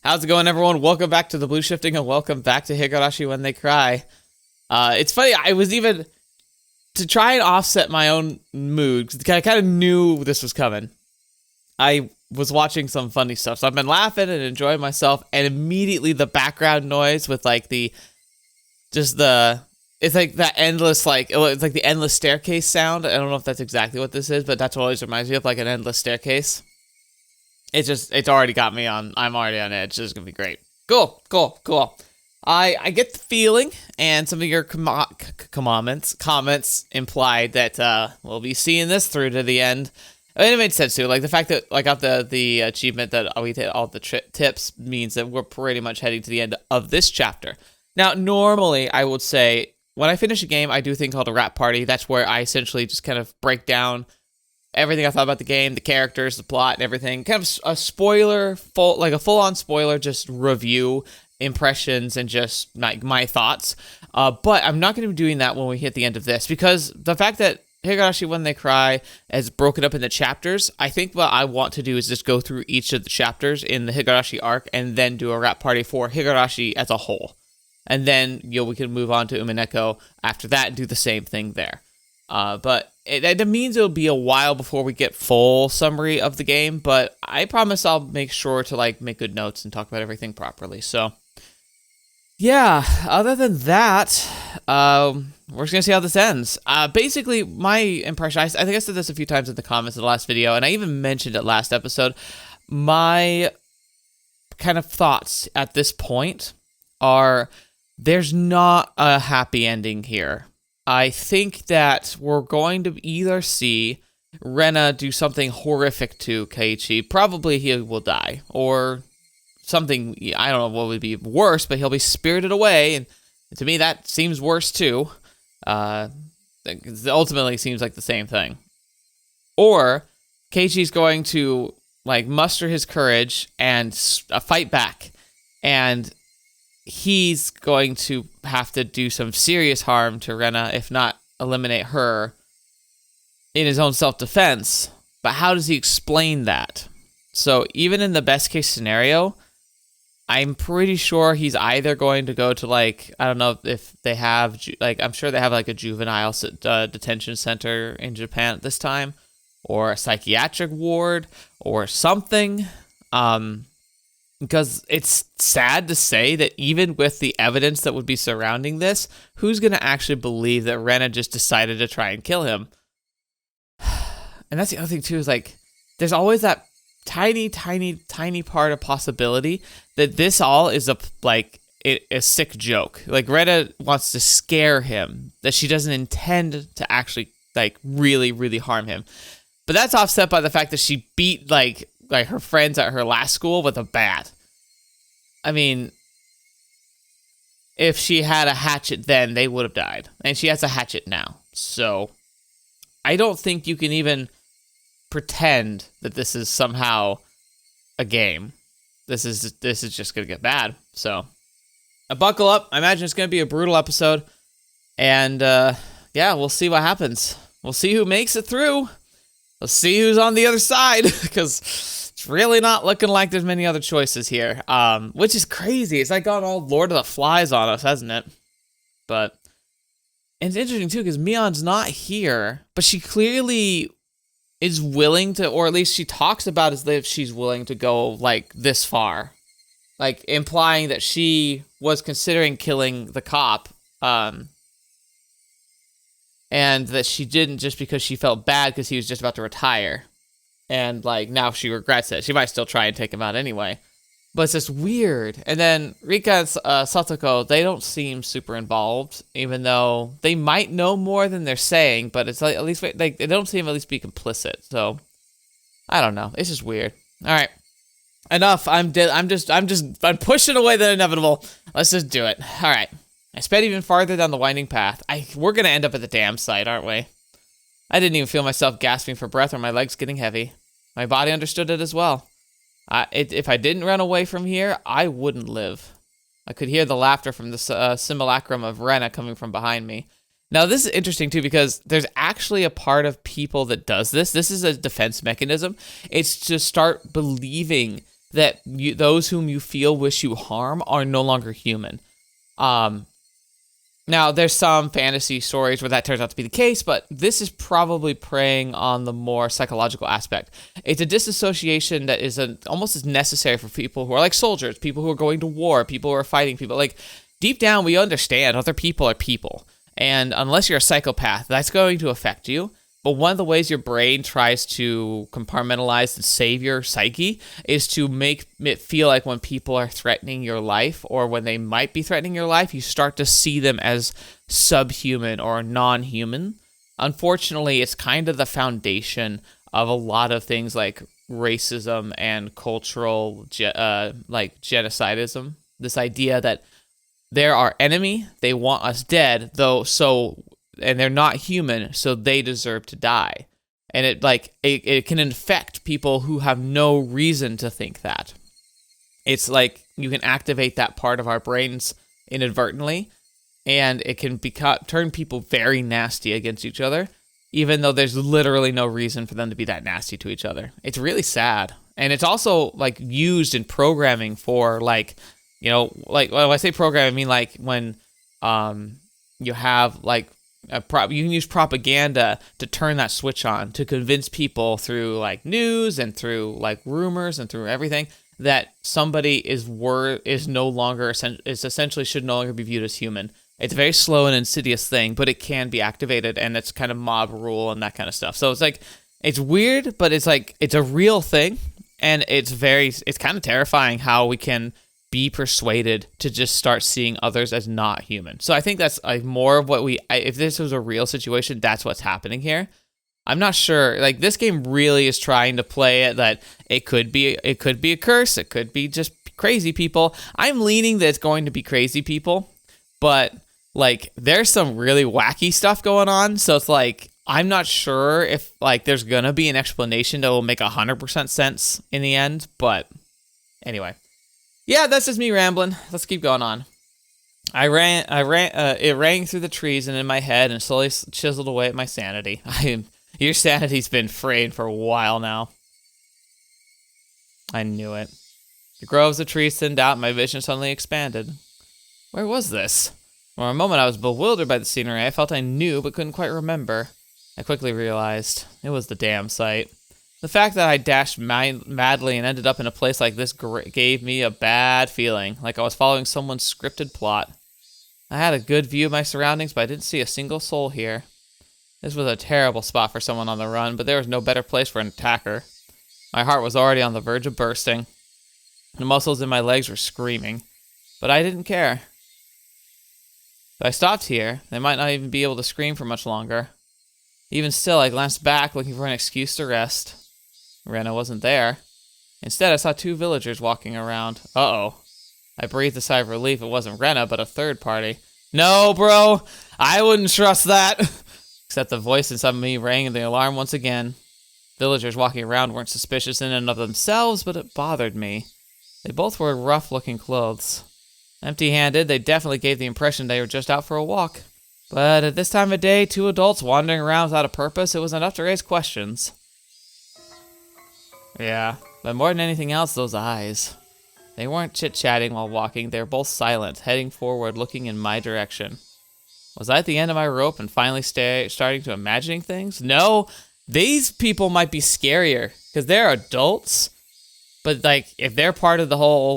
How's it going, everyone? Welcome back to the Blue Shifting and welcome back to Higurashi When They Cry. It's funny, I was even, to try and offset my own mood, because I kind of knew this was coming, I was watching some funny stuff. So I've been laughing and enjoying myself, and immediately the background noise with like it's like that endless, it's like the endless staircase sound. I don't know if that's exactly what this is, but that's what always reminds me of, like an endless staircase. It's already got me on, I'm already on edge. This is going to be great. Cool. I get the feeling, and some of your comments implied that we'll be seeing this through to the end. I mean, it made sense too. Like the fact that I got the achievement that we hit all the tips means that we're pretty much heading to the end of this chapter. Now, normally I would say when I finish a game, I do a thing called a wrap party. That's where I essentially just kind of break down everything I thought about the game, the characters, the plot, and everything. Kind of a full-on spoiler, just review, impressions, and just my thoughts. But I'm not going to be doing that when we hit the end of this, because the fact that Higurashi When They Cry is broken up into chapters, I think what I want to do is just go through each of the chapters in the Higurashi arc and then do a wrap party for Higurashi as a whole. And then we can move on to Umineko after that and do the same thing there. But it means it'll be a while before we get full summary of the game, but I promise I'll make sure to make good notes and talk about everything properly. So, yeah, other than that, we're just going to see how this ends. Basically, my impression, I think I said this a few times in the comments of the last video, and I even mentioned it last episode, my kind of thoughts at this point are there's not a happy ending here. I think that we're going to either see Rena do something horrific to Keiichi. Probably he will die, or something, I don't know what would be worse, but he'll be spirited away, and to me that seems worse too. Ultimately it seems like the same thing. Or Keiichi's going to muster his courage and fight back, and he's going to have to do some serious harm to Rena, if not eliminate her, in his own self-defense. But how does he explain that? So even in the best case scenario, I'm pretty sure he's either going to go to I don't know if they have, I'm sure they have a juvenile detention center in Japan at this time, or a psychiatric ward, or something. Because it's sad to say that even with the evidence that would be surrounding this, who's going to actually believe that Rena just decided to try and kill him? And that's the other thing too, is there's always that tiny part of possibility that this all is a sick joke. Rena wants to scare him, that she doesn't intend to actually really harm him. But that's offset by the fact that she beat her friends at her last school with a bat. I mean, if she had a hatchet then, they would have died. And she has a hatchet now. So, I don't think you can even pretend that this is somehow a game. This is just going to get bad. So, buckle up. I imagine it's going to be a brutal episode. And, yeah, we'll see what happens. We'll see who makes it through. Let's see who's on the other side, because it's really not looking like there's many other choices here, which is crazy. It's got all Lord of the Flies on us, hasn't it? But it's interesting, too, because Mion's not here, but she clearly is willing to, or at least she talks about as if she's willing to go, this far. Implying that she was considering killing the cop, and that she didn't just because she felt bad because he was just about to retire. And, now she regrets it. She might still try and take him out anyway. But it's just weird. And then Rika and Satoko, they don't seem super involved, even though they might know more than they're saying, but it's at least, they don't seem at least be complicit. So, I don't know. It's just weird. All right. Enough. I'm pushing away the inevitable. Let's just do it. All right. I sped even farther down the winding path. We're going to end up at the dam site, aren't we? I didn't even feel myself gasping for breath or my legs getting heavy. My body understood it as well. If I didn't run away from here, I wouldn't live. I could hear the laughter from the simulacrum of Rena coming from behind me. Now, this is interesting, too, because there's actually a part of people that does this. This is a defense mechanism. It's to start believing that those whom you feel wish you harm are no longer human. Now, there's some fantasy stories where that turns out to be the case, but this is probably preying on the more psychological aspect. It's a disassociation that is almost as necessary for people who are like soldiers, people who are going to war, people who are fighting people. Like, deep down, we understand other people are people. And unless you're a psychopath, that's going to affect you. But one of the ways your brain tries to compartmentalize and save your psyche is to make it feel like when people are threatening your life or when they might be threatening your life, you start to see them as subhuman or non-human. Unfortunately, it's kind of the foundation of a lot of things like racism and cultural genocidism. This idea that they're our enemy, they want us dead, and they're not human, so they deserve to die. And it can infect people who have no reason to think that. It's like you can activate that part of our brains inadvertently, and it can turn people very nasty against each other, even though there's literally no reason for them to be that nasty to each other. It's really sad. And it's also like used in programming for like when I say programming, I mean like when you have like you can use propaganda to turn that switch on to convince people through like news and through like rumors and through everything that somebody is essentially should no longer be viewed as human. It's a very slow and insidious thing, but it can be activated, and it's kind of mob rule and that kind of stuff. So it's like, it's weird, but it's like, it's a real thing, and it's kind of terrifying how we can be persuaded to just start seeing others as not human. So I think that's like more of what if this was a real situation, that's what's happening here. I'm not sure. Like, this game really is trying to play it that it could be a curse. It could be just crazy people. I'm leaning that it's going to be crazy people, but like there's some really wacky stuff going on. So it's like, I'm not sure if like there's going to be an explanation that will make 100% sense in the end. But anyway. Yeah, that's just me rambling. Let's keep going on. It rang through the trees and in my head and slowly chiseled away at my sanity. Your sanity's been frayed for a while now. I knew it. The groves of trees thinned out and my vision suddenly expanded. Where was this? For a moment I was bewildered by the scenery. I felt I knew but couldn't quite remember. I quickly realized it was the damn site. The fact that I dashed madly and ended up in a place like this gave me a bad feeling, like I was following someone's scripted plot. I had a good view of my surroundings, but I didn't see a single soul here. This was a terrible spot for someone on the run, but there was no better place for an attacker. My heart was already on the verge of bursting. The muscles in my legs were screaming, but I didn't care. If I stopped here, they might not even be able to scream for much longer. Even still, I glanced back looking for an excuse to rest. Rena wasn't there. Instead, I saw two villagers walking around. Uh-oh. I breathed a sigh of relief. It wasn't Rena, but a third party. No, bro! I wouldn't trust that! Except the voice inside me rang the alarm once again. Villagers walking around weren't suspicious in and of themselves, but it bothered me. They both wore rough-looking clothes. Empty-handed, they definitely gave the impression they were just out for a walk. But at this time of day, two adults wandering around without a purpose, it was enough to raise questions. Yeah, but more than anything else, those eyes. They weren't chit-chatting while walking, they were both silent, heading forward, looking in my direction. Was I at the end of my rope and finally starting to imagining things? No, these people might be scarier, because they're adults, but like, if they're part of the whole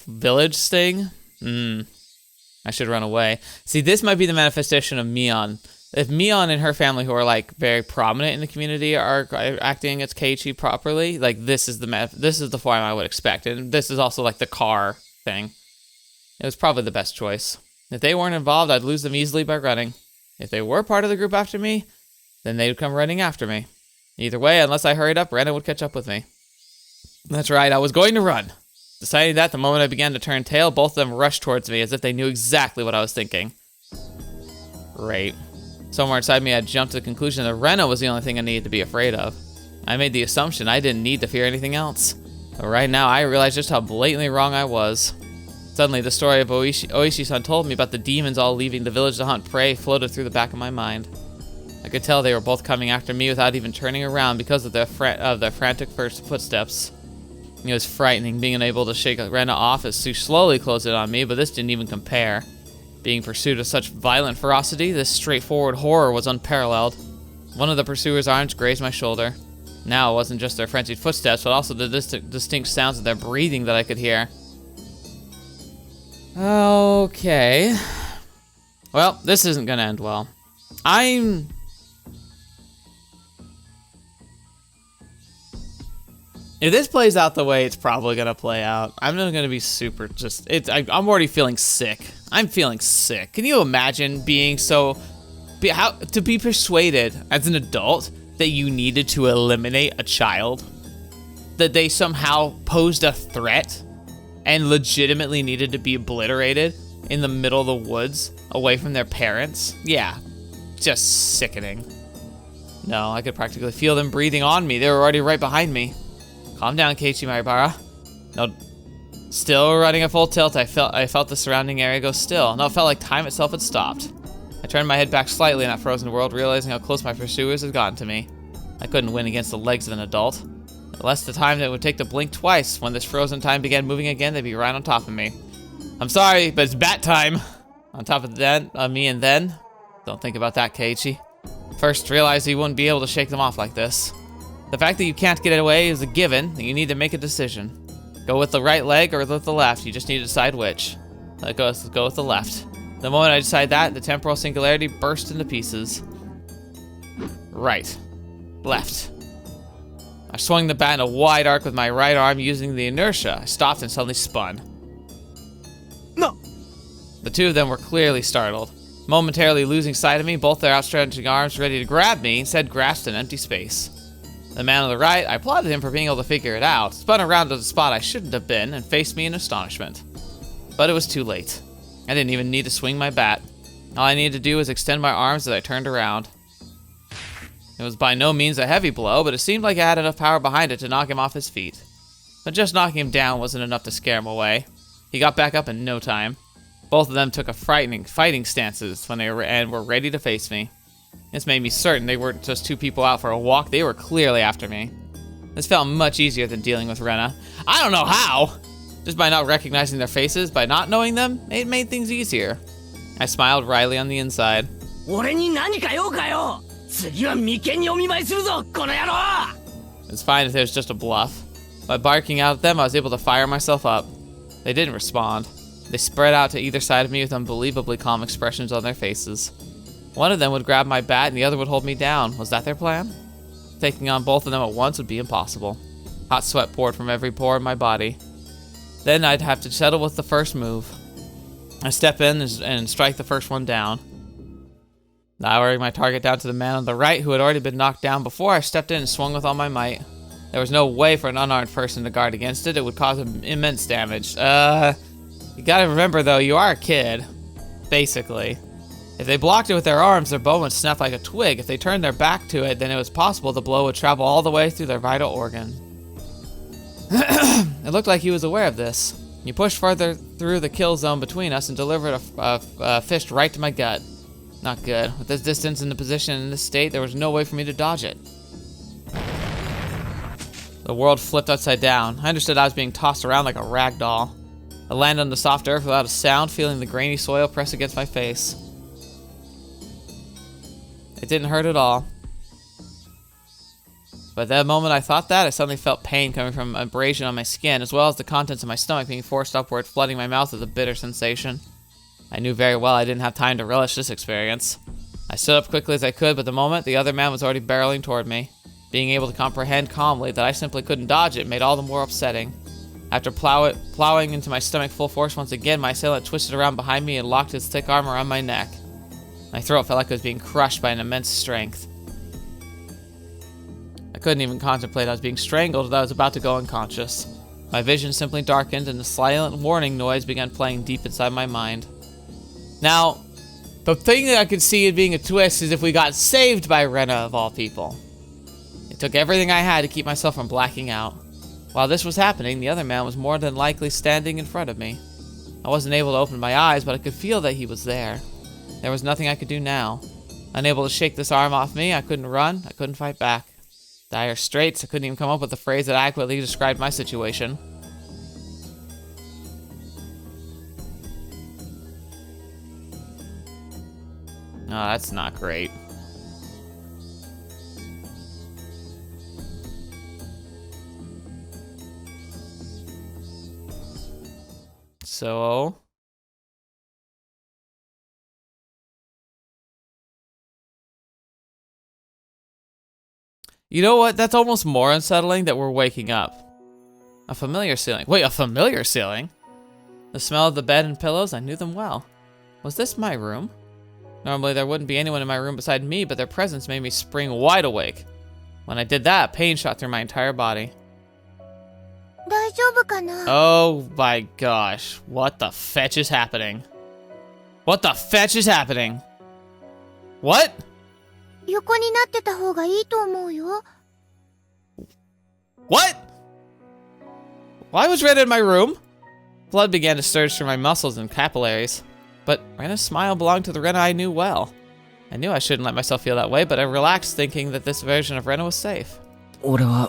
village thing, I should run away. See, this might be the manifestation of Mion. If Mion and her family, who are like very prominent in the community, are acting against Keiichi properly, like this is the form I would expect, and this is also like the car thing. It was probably the best choice. If they weren't involved, I'd lose them easily by running. If they were part of the group after me, then they'd come running after me. Either way, unless I hurried up, Rena would catch up with me. That's right, I was going to run. Deciding that the moment I began to turn tail, both of them rushed towards me as if they knew exactly what I was thinking. Great. Somewhere inside me, I jumped to the conclusion that Rena was the only thing I needed to be afraid of. I made the assumption I didn't need to fear anything else. But right now, I realized just how blatantly wrong I was. Suddenly, the story of Oishi-san told me about the demons all leaving the village to hunt prey floated through the back of my mind. I could tell they were both coming after me without even turning around because of their frantic first footsteps. It was frightening, being unable to shake Rena off as Sue slowly closed it on me, but this didn't even compare. Being pursued with such violent ferocity, this straightforward horror was unparalleled. One of the pursuers' arms grazed my shoulder. Now it wasn't just their frenzied footsteps, but also the distinct sounds of their breathing that I could hear. Okay. Well, this isn't gonna end well. If this plays out the way it's probably gonna play out, I'm not gonna be super I'm already feeling sick. I'm feeling sick. Can you imagine being to be persuaded as an adult that you needed to eliminate a child? That they somehow posed a threat and legitimately needed to be obliterated in the middle of the woods away from their parents? Yeah, just sickening. No, I could practically feel them breathing on me. They were already right behind me. Calm down, Keiichi Maribara. No, still running at full tilt. I felt the surrounding area go still. No, it felt like time itself had stopped. I turned my head back slightly in that frozen world, realizing how close my pursuers had gotten to me. I couldn't win against the legs of an adult. Less the time that it would take to blink twice. When this frozen time began moving again, they'd be right on top of me. I'm sorry, but it's bat time. On top of me and then. Don't think about that, Keiichi. First, realize you wouldn't be able to shake them off like this. The fact that you can't get it away is a given, and you need to make a decision. Go with the right leg or with the left. You just need to decide which. Let's go with the left. The moment I decide that, the temporal singularity burst into pieces. Right. Left. I swung the bat in a wide arc with my right arm using the inertia. I stopped and suddenly spun. No! The two of them were clearly startled. Momentarily losing sight of me, both their outstretching arms ready to grab me, instead grasped an empty space. The man on the right, I applauded him for being able to figure it out, spun around to the spot I shouldn't have been, and faced me in astonishment. But it was too late. I didn't even need to swing my bat. All I needed to do was extend my arms as I turned around. It was by no means a heavy blow, but it seemed like I had enough power behind it to knock him off his feet. But just knocking him down wasn't enough to scare him away. He got back up in no time. Both of them took a frightening fighting stances when they were ready to face me. This made me certain they weren't just two people out for a walk, they were clearly after me. This felt much easier than dealing with Rena. I don't know how! Just by not recognizing their faces, by not knowing them, it made things easier. I smiled wryly on the inside. It's fine if it was just a bluff. By barking out at them, I was able to fire myself up. They didn't respond. They spread out to either side of me with unbelievably calm expressions on their faces. One of them would grab my bat and the other would hold me down. Was that their plan? Taking on both of them at once would be impossible. Hot sweat poured from every pore in my body. Then I'd have to settle with the first move. I step in and strike the first one down. Lowering my target down to the man on the right who had already been knocked down before, I stepped in and swung with all my might. There was no way for an unarmed person to guard against it. It would cause immense damage. You gotta remember though, you are a kid. Basically. If they blocked it with their arms, their bow would snap like a twig. If they turned their back to it, then it was possible the blow would travel all the way through their vital organ. It looked like he was aware of this. He pushed further through the kill zone between us and delivered a fist right to my gut. Not good. With this distance and the position in this state, there was no way for me to dodge it. The world flipped upside down. I understood I was being tossed around like a rag doll. I landed on the soft earth without a sound, feeling the grainy soil press against my face. It didn't hurt at all. But at that moment I thought that, I suddenly felt pain coming from abrasion on my skin, as well as the contents of my stomach being forced upward, flooding my mouth with a bitter sensation. I knew very well I didn't have time to relish this experience. I stood up quickly as I could, but the moment, the other man was already barreling toward me. Being able to comprehend calmly that I simply couldn't dodge it made all the more upsetting. After plowing into my stomach full force once again, my assailant twisted around behind me and locked his thick arm around my neck. My throat felt like it was being crushed by an immense strength. I couldn't even contemplate I was being strangled as I was about to go unconscious. My vision simply darkened and a silent warning noise began playing deep inside my mind. Now, the thing that I could see it being a twist is if we got saved by Rena of all people. It took everything I had to keep myself from blacking out. While this was happening, the other man was more than likely standing in front of me. I wasn't able to open my eyes, but I could feel that he was there. There was nothing I could do now. Unable to shake this arm off me, I couldn't run, I couldn't fight back. Dire straits. I couldn't even come up with a phrase that adequately described my situation. Oh, that's not great. So... You know what? That's almost more unsettling that we're waking up. A familiar ceiling. Wait, a familiar ceiling? The smell of the bed and pillows, I knew them well. Was this my room? Normally there wouldn't be anyone in my room beside me, but their presence made me spring wide awake. When I did that, pain shot through my entire body. Oh my gosh. What the fetch is happening? What the fetch is happening? What? What? Why was Rena in my room? Blood began to surge through my muscles and capillaries. But Rena's smile belonged to the Rena I knew well. I knew I shouldn't let myself feel that way, but I relaxed thinking that this version of Rena was safe. My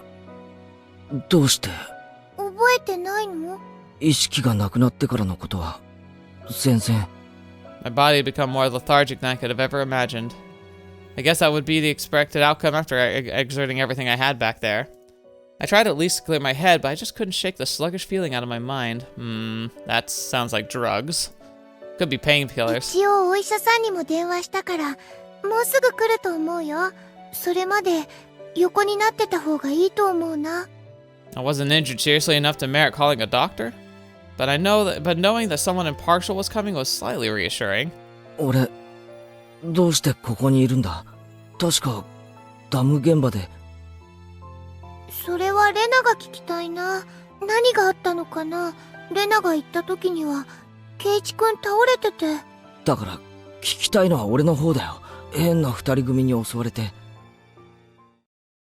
body had become more lethargic than I could have ever imagined. I guess that would be the expected outcome after exerting everything I had back there. I tried at least to clear my head, but I just couldn't shake the sluggish feeling out of my mind. That sounds like drugs. Could be painkillers. I wasn't injured seriously enough to merit calling a doctor, but knowing that someone impartial was coming was slightly reassuring. I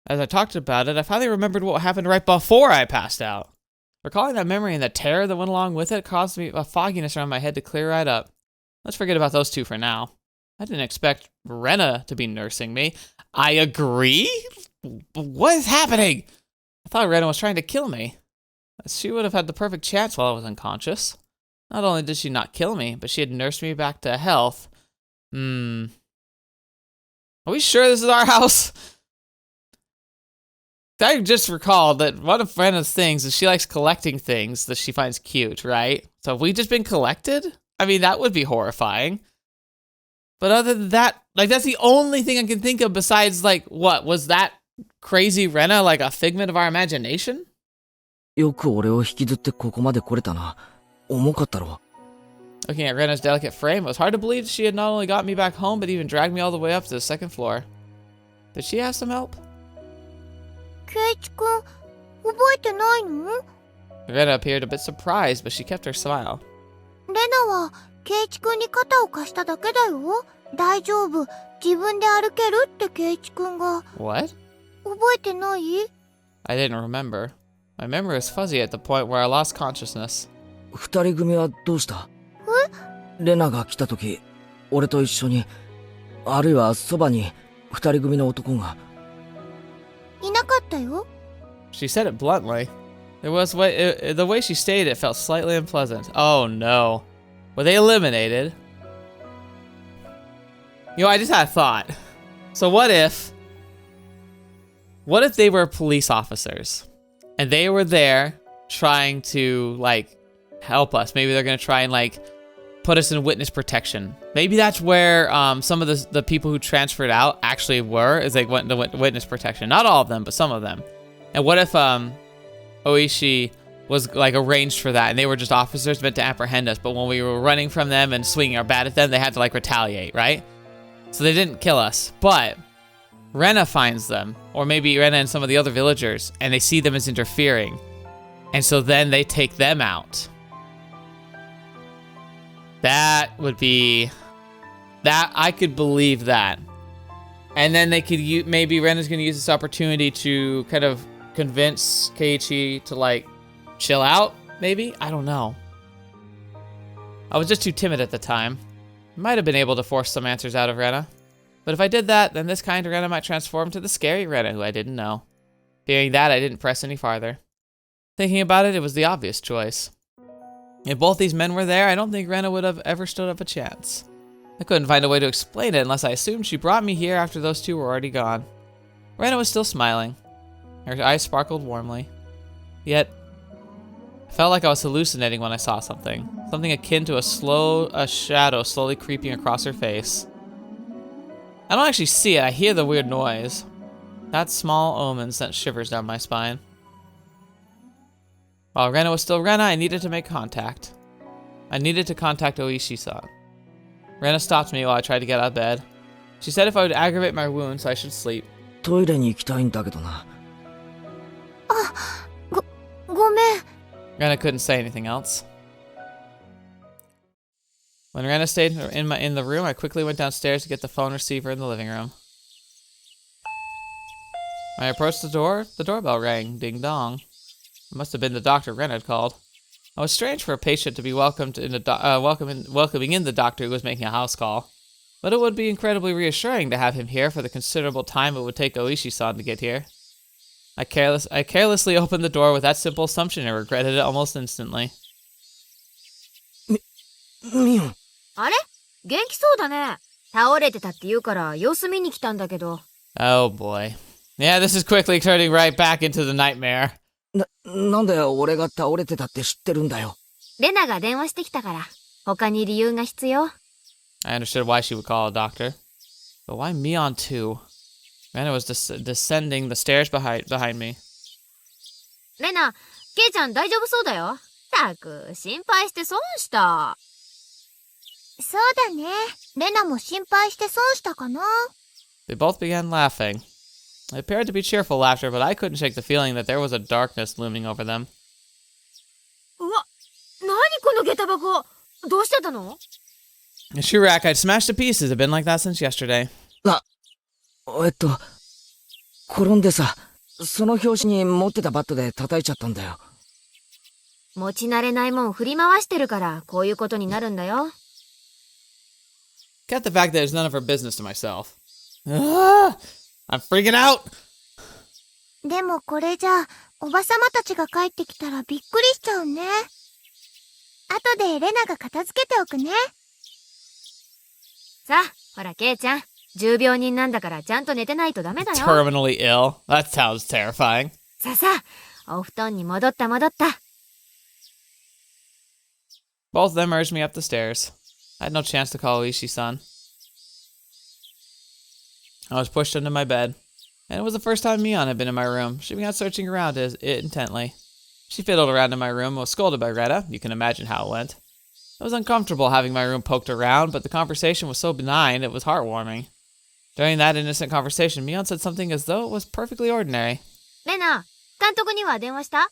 As I talked about it, I finally remembered what happened right before I passed out. Recalling that memory and the terror that went along with it caused me a fogginess around my head to clear right up. Let's forget about those two for now. I didn't expect Rena to be nursing me. I agree? What is happening? I thought Rena was trying to kill me. She would have had the perfect chance while I was unconscious. Not only did she not kill me, but she had nursed me back to health. Are we sure this is our house? I just recalled that one of Rena's things is she likes collecting things that she finds cute, right? So have we just been collected? I mean, that would be horrifying. But other than that, like, that's the only thing I can think of besides, like, what? Was that crazy Rena like a figment of our imagination? Looking at Rena's delicate frame, it was hard to believe she had not only got me back home, but even dragged me all the way up to the second floor. Did she have some help? Rena appeared a bit surprised, but she kept her smile. What? I didn't remember. My memory was fuzzy at the point where I lost consciousness. She said it bluntly. The way she stated it felt slightly unpleasant. Oh no. Were they eliminated? You know, I just had a thought. So what if they were police officers and they were there trying to, like, help us? Maybe they're gonna try and, like, put us in witness protection. Maybe that's where some of the people who transferred out actually were, is they went into witness protection. Not all of them, but some of them. And what if Oishi was, like, arranged for that and they were just officers meant to apprehend us, but when we were running from them and swinging our bat at them, they had to, like, retaliate, right? So they didn't kill us, but Rena finds them, or maybe Rena and some of the other villagers, and they see them as interfering. And so then they take them out. That would be... that, I could believe that. And then they could maybe Rena's gonna use this opportunity to kind of convince Keiichi to, like, chill out, maybe? I don't know. I was just too timid at the time. Might have been able to force some answers out of Rena. But if I did that, then this kind of Rena might transform to the scary Rena who I didn't know. Fearing that, I didn't press any farther. Thinking about it, it was the obvious choice. If both these men were there, I don't think Rena would have ever stood up a chance. I couldn't find a way to explain it unless I assumed she brought me here after those two were already gone. Rena was still smiling. Her eyes sparkled warmly. Yet, I felt like I was hallucinating when I saw something. Something akin to a shadow slowly creeping across her face. I don't actually see it, I hear the weird noise. That small omen sent shivers down my spine. While Rena was still Rena, I needed to make contact. I needed to contact Oishi-san. Rena stopped me while I tried to get out of bed. She said if I would aggravate my wounds, I should sleep. トイレに行きたいんだけどな。ごめん。 Rena couldn't say anything else. When Rena stayed in the room, I quickly went downstairs to get the phone receiver in the living room. When I approached the door, the doorbell rang. Ding dong. It must have been the doctor Rena had called. It was strange for a patient to be welcoming in the doctor who was making a house call. But it would be incredibly reassuring to have him here for the considerable time it would take Oishi-san to get here. I carelessly opened the door with that simple assumption and regretted it almost instantly. ミオン。あれ元気そうだね。倒れてたって言うから様子見に来たんだけど。 Oh boy. Yeah, this is quickly turning right back into the nightmare. なんで俺が倒れてたって知ってるんだよ。レナが電話してきたから。他に理由が必要。 I understood why she would call a doctor. But why Mion too? Rena was descending the stairs behind me. レナ、ケイちゃん大丈夫そうだよ。たく、心配して損した。そうだね。レナも心配して損したかな。 They both began laughing. It appeared to be cheerful laughter, but I couldn't shake the feeling that there was a darkness looming over them. うわ、なにこの下駄箱。どうしてたの？ A shoe rack I'd smashed to pieces had been like that since yesterday. 転んでさ、その拍子に持ってたバットで叩いちゃったんだよ。持ち慣れないもん振り回してるからこういうことになるんだよ。 Kept the fact that it's none of her business to myself. I'm freaking out! でもこれじゃおばさまたちが帰ってきたらびっくりしちゃうね。後でレナが片付けておくね。さあ、ほらケイちゃん、重病人なんだからちゃんと寝てないとダメだよ。 Terminally ill. That sounds terrifying. さあさあ、お布団に戻った。 Both of them urged me up the stairs. I had no chance to call Oishi-san. I was pushed into my bed, and it was the first time Mion had been in my room. She began searching around it intently. She fiddled around in my room and was scolded by Rena. You can imagine how it went. It was uncomfortable having my room poked around, but the conversation was so benign it was heartwarming. During that innocent conversation, Mion said something as though it was perfectly ordinary. レナ、監督には電話した？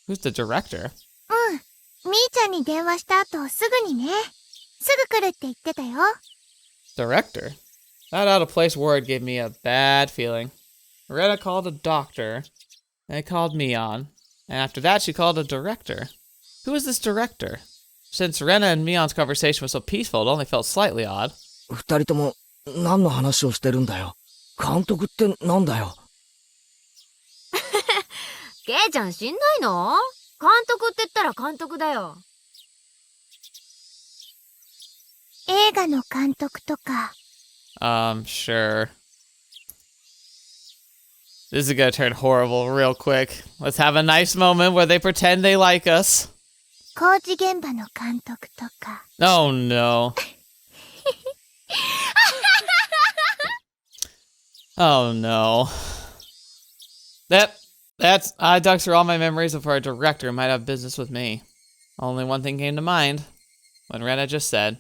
Who's the director? うん。みーちゃんに電話した後すぐにね。すぐ来るって言ってたよ。 Director? That out-of-place word gave me a bad feeling. Rena called a doctor, and I called Mion, and after that she called a director. Who is this director? Since Rena and Mion's conversation was so peaceful, it only felt slightly odd. 二人とも何の話をしてるんだよ。監督ってなんだよ。ケイちゃん知んないの？監督って言ったら監督だよ。映画の監督とか。Sure. This is gonna turn horrible real quick. Let's have a nice moment where they pretend they like us. 工事現場の監督とか。Oh no. Oh no. I dug through all my memories of where a director might have business with me. Only one thing came to mind. When Rena just said,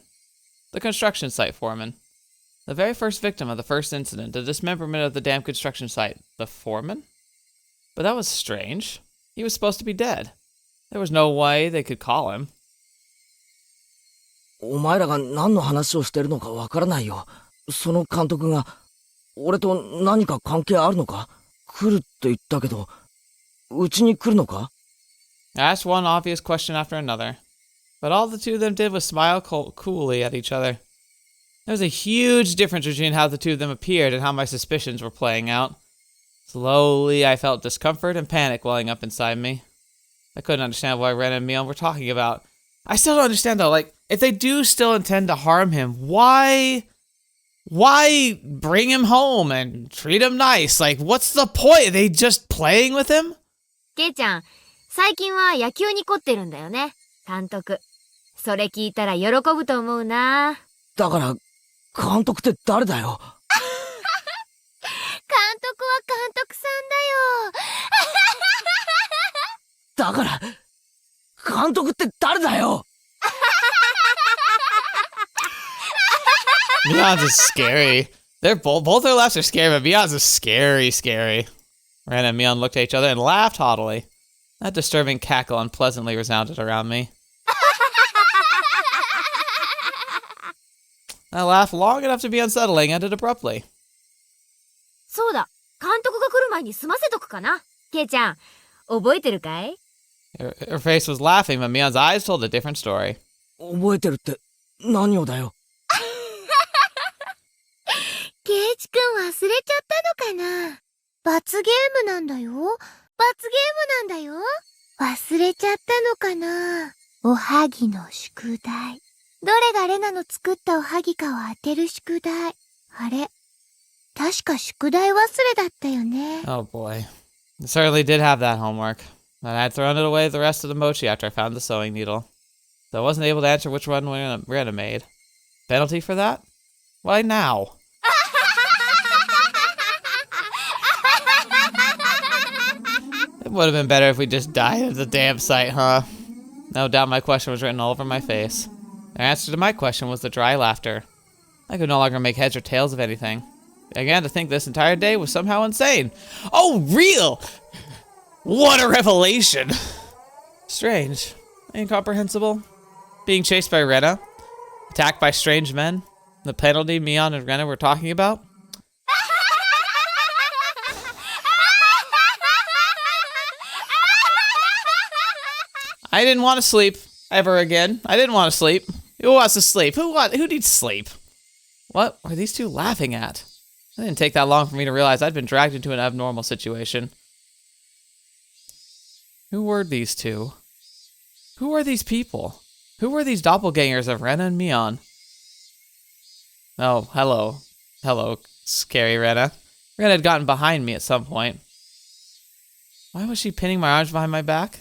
the construction site foreman. The very first victim of the first incident, the dismemberment of the damn construction site. The foreman? But that was strange. He was supposed to be dead. There was no way they could call him. お前らが何の話をしてるのかわからないよ。その監督が俺と何か関係あるのか？来るって言ったけど、うちに来るのか？ I asked one obvious question after another, but all the two of them did was smile coolly at each other. There was a huge difference between how the two of them appeared and how my suspicions were playing out. Slowly, I felt discomfort and panic welling up inside me. I couldn't understand what Rena and Mion were talking about. I still don't understand, though. Like, if they do still intend to harm him, why bring him home and treat him nice? Like, what's the point? Are they just playing with him? ケイちゃん、最近は野球に凝ってるんだよね、監督。それ聞いたら喜ぶと思うな。だから、監督って誰だよ。監督は監督さんだよ。だから、監督って誰だよ。Mion's is scary. They're both their laughs are scary, but Mion's is scary. Rena and Mion looked at each other and laughed haughtily. That disturbing cackle unpleasantly resounded around me. That laugh, long enough to be unsettling, ended abruptly. そうだ、監督が来る前に済ませとくかな。ケイちゃん、覚えてるかい？ Her face was laughing, but Mion's eyes told a different story. 覚えてるって何をだよ。ケイチくん忘れちゃったのかな。罰ゲームなんだよ。罰ゲームなんだよ。忘れちゃったのかな。おはぎの宿題。どれがレナの作ったおはぎかを当てる宿題。あれ、確か宿題忘れだったよね。Oh boy. I certainly did have that homework. And I had thrown it away the rest of the mochi after I found the sewing needle. So I wasn't able to answer which one Rena made. Penalty for that? Why now? It would have been better if we just died at the damn site, huh? No doubt my question was written all over my face. The answer to my question was the dry laughter. I could no longer make heads or tails of anything. I began to think this entire day was somehow insane. Oh, real! What a revelation! Strange. Incomprehensible. Being chased by Rena. Attacked by strange men. The penalty Mion and Rena were talking about. I didn't want to sleep ever again. I didn't want to sleep. Who wants to sleep? Who needs sleep? What are these two laughing at? It didn't take that long for me to realize I'd been dragged into an abnormal situation. Who were these two? Who are these people? Who were these doppelgangers of Rena and Mion? Oh, hello. Hello, scary Rena. Rena had gotten behind me at some point. Why was she pinning my arms behind my back?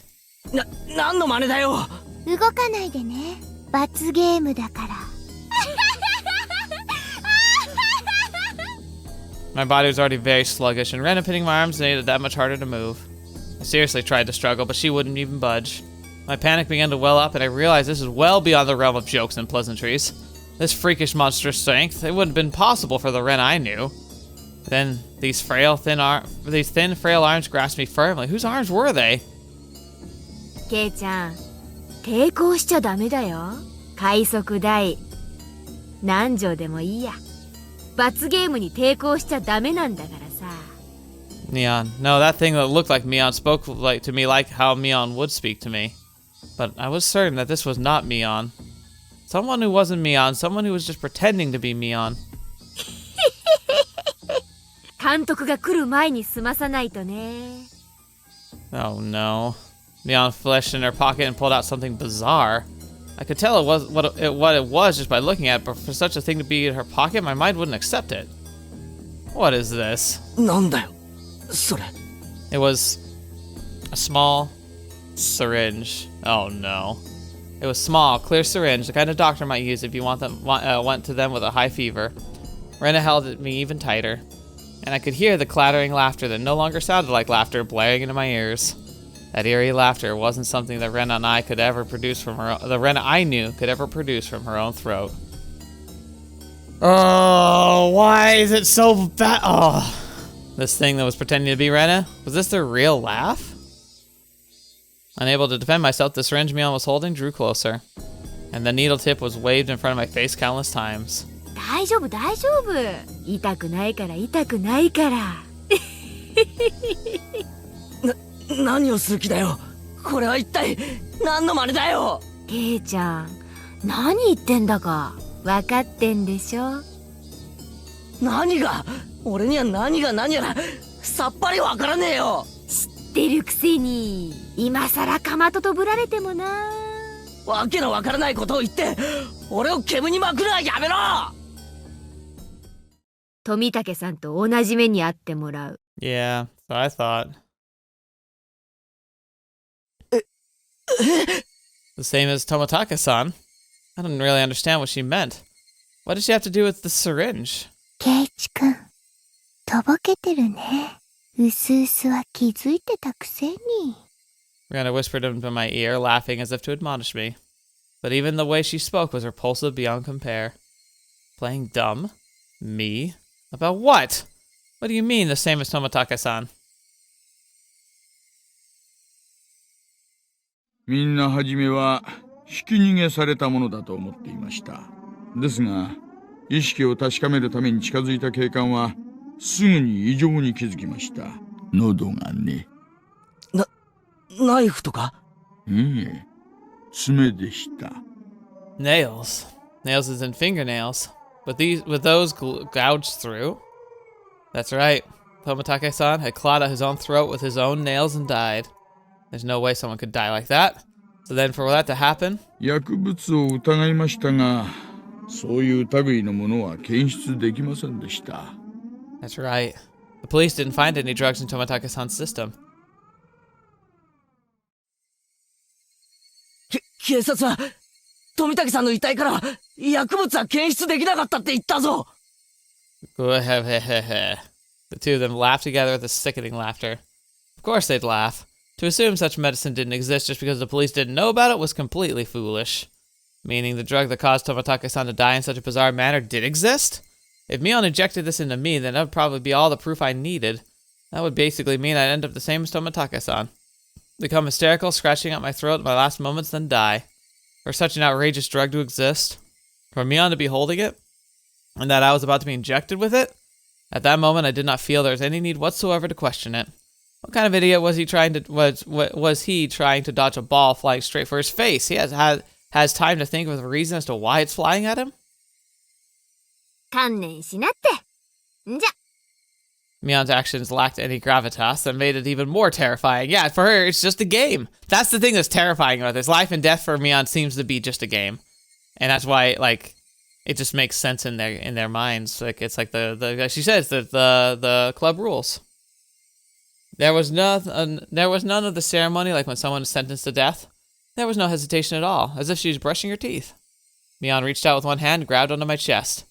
何の真似だよ。動かないでね。罰ゲームだから。My body was already very sluggish, and Rena pinning my arms made it that much harder to move. I seriously tried to struggle, but she wouldn't even budge. My panic began to well up, and I realized this is well beyond the realm of jokes and pleasantries. This freakish monstrous strength, it wouldn't have been possible for the Rena I knew. Then these thin, frail arms grasped me firmly. Whose arms were they? ケイちゃん、抵抗しちゃダメだよ。快速大。何錠でもいいや。罰ゲームに抵抗しちゃダメなんだからさ。Mion. No, that thing that looked like Mion spoke to me like how Mion would speak to me. But I was certain that this was not Mion. Someone who wasn't Mion, someone who was just pretending to be Mion. 監督が来る前に済まさないとね。Oh no. Mion fleshed in her pocket and pulled out something bizarre. I could tell it was what it was just by looking at it, but for such a thing to be in her pocket, my mind wouldn't accept it. What is this? なんだよ。それ。It was a small syringe. Oh no. It was small, clear syringe, the kind of doctor might use if you went to them with a high fever. Rena held it me even tighter, and I could hear the clattering laughter that no longer sounded like laughter blaring into my ears. That eerie laughter wasn't something that Rena and I could ever produce from her. The Rena I knew could ever produce from her own throat. Oh, why is it so bad? Oh, this thing that was pretending to be Rena, was this their real laugh? Unable to defend myself, the syringe Mion was holding drew closer, and the needle tip was waved in front of my face countless times. 大丈夫大丈夫。痛くないから痛くないから。何をする気だよ。これは一体何の真似だよ。ケイちゃん、何言ってんだか分かってんでしょ。何が？俺には何が何やらさっぱりわからねえよ。知ってるくせに今さらかまととぶられてもな。わけのわからないことを言って俺を煙に巻くのはやめろ。富武さんと同じ目に遭ってもらう。Yeah, so I thought. The same as Tomitaka-san. I didn't really understand what she meant. What did she have to do with the syringe? ケイチ君、とぼけてるね。うすうすは気づいてたくせに。Rena whispered into my ear, laughing as if to admonish me. But even the way she spoke was repulsive beyond compare. Playing dumb? Me? About what? What do you mean, the same as Tomitaka-san? みんな初めはひき逃げされたものだと思っていました。ですが、意識を確かめるために近づいた警官はすぐに異常に気づきました。喉がね。ナイフとか？爪でした。Nails. Nails as in fingernails. With those gouged through? That's right. Tomitake-san had clawed out his own throat with his own nails and died. There's no way someone could die like that. So then for that to happen... 薬物を疑いましたが、そういう類のものは検出できませんでした。That's right. The police didn't find any drugs in Tomitake-san's system. 警察は富武さんの遺体から薬物は検出できなかったって言ったぞ。The two of them laughed together with a sickening laughter. Of course they'd laugh. To assume such medicine didn't exist just because the police didn't know about it was completely foolish. Meaning the drug that caused Tomitake-san to die in such a bizarre manner did exist? If Mion injected this into me, then that would probably be all the proof I needed. That would basically mean I'd end up the same as Tomitake-san. Become hysterical, scratching at my throat in my last moments, then die. For such an outrageous drug to exist, for Mion to be holding it, and that I was about to be injected with it, at that moment I did not feel there was any need whatsoever to question it. What kind of idiot was he trying to dodge a ball flying straight for his face? He has time to think of a reason as to why it's flying at him? 観念しなって。んじゃ。Mion's actions lacked any gravitas that made it even more terrifying. Yeah, for her, it's just a game. That's the thing that's terrifying about this. Life and death for Mion seems to be just a game. And that's why, like, it just makes sense in their minds. Like, it's like like she says, the club rules. There was none of the ceremony like when someone is sentenced to death. There was no hesitation at all, as if she was brushing her teeth. Mion reached out with one hand and grabbed onto my chest.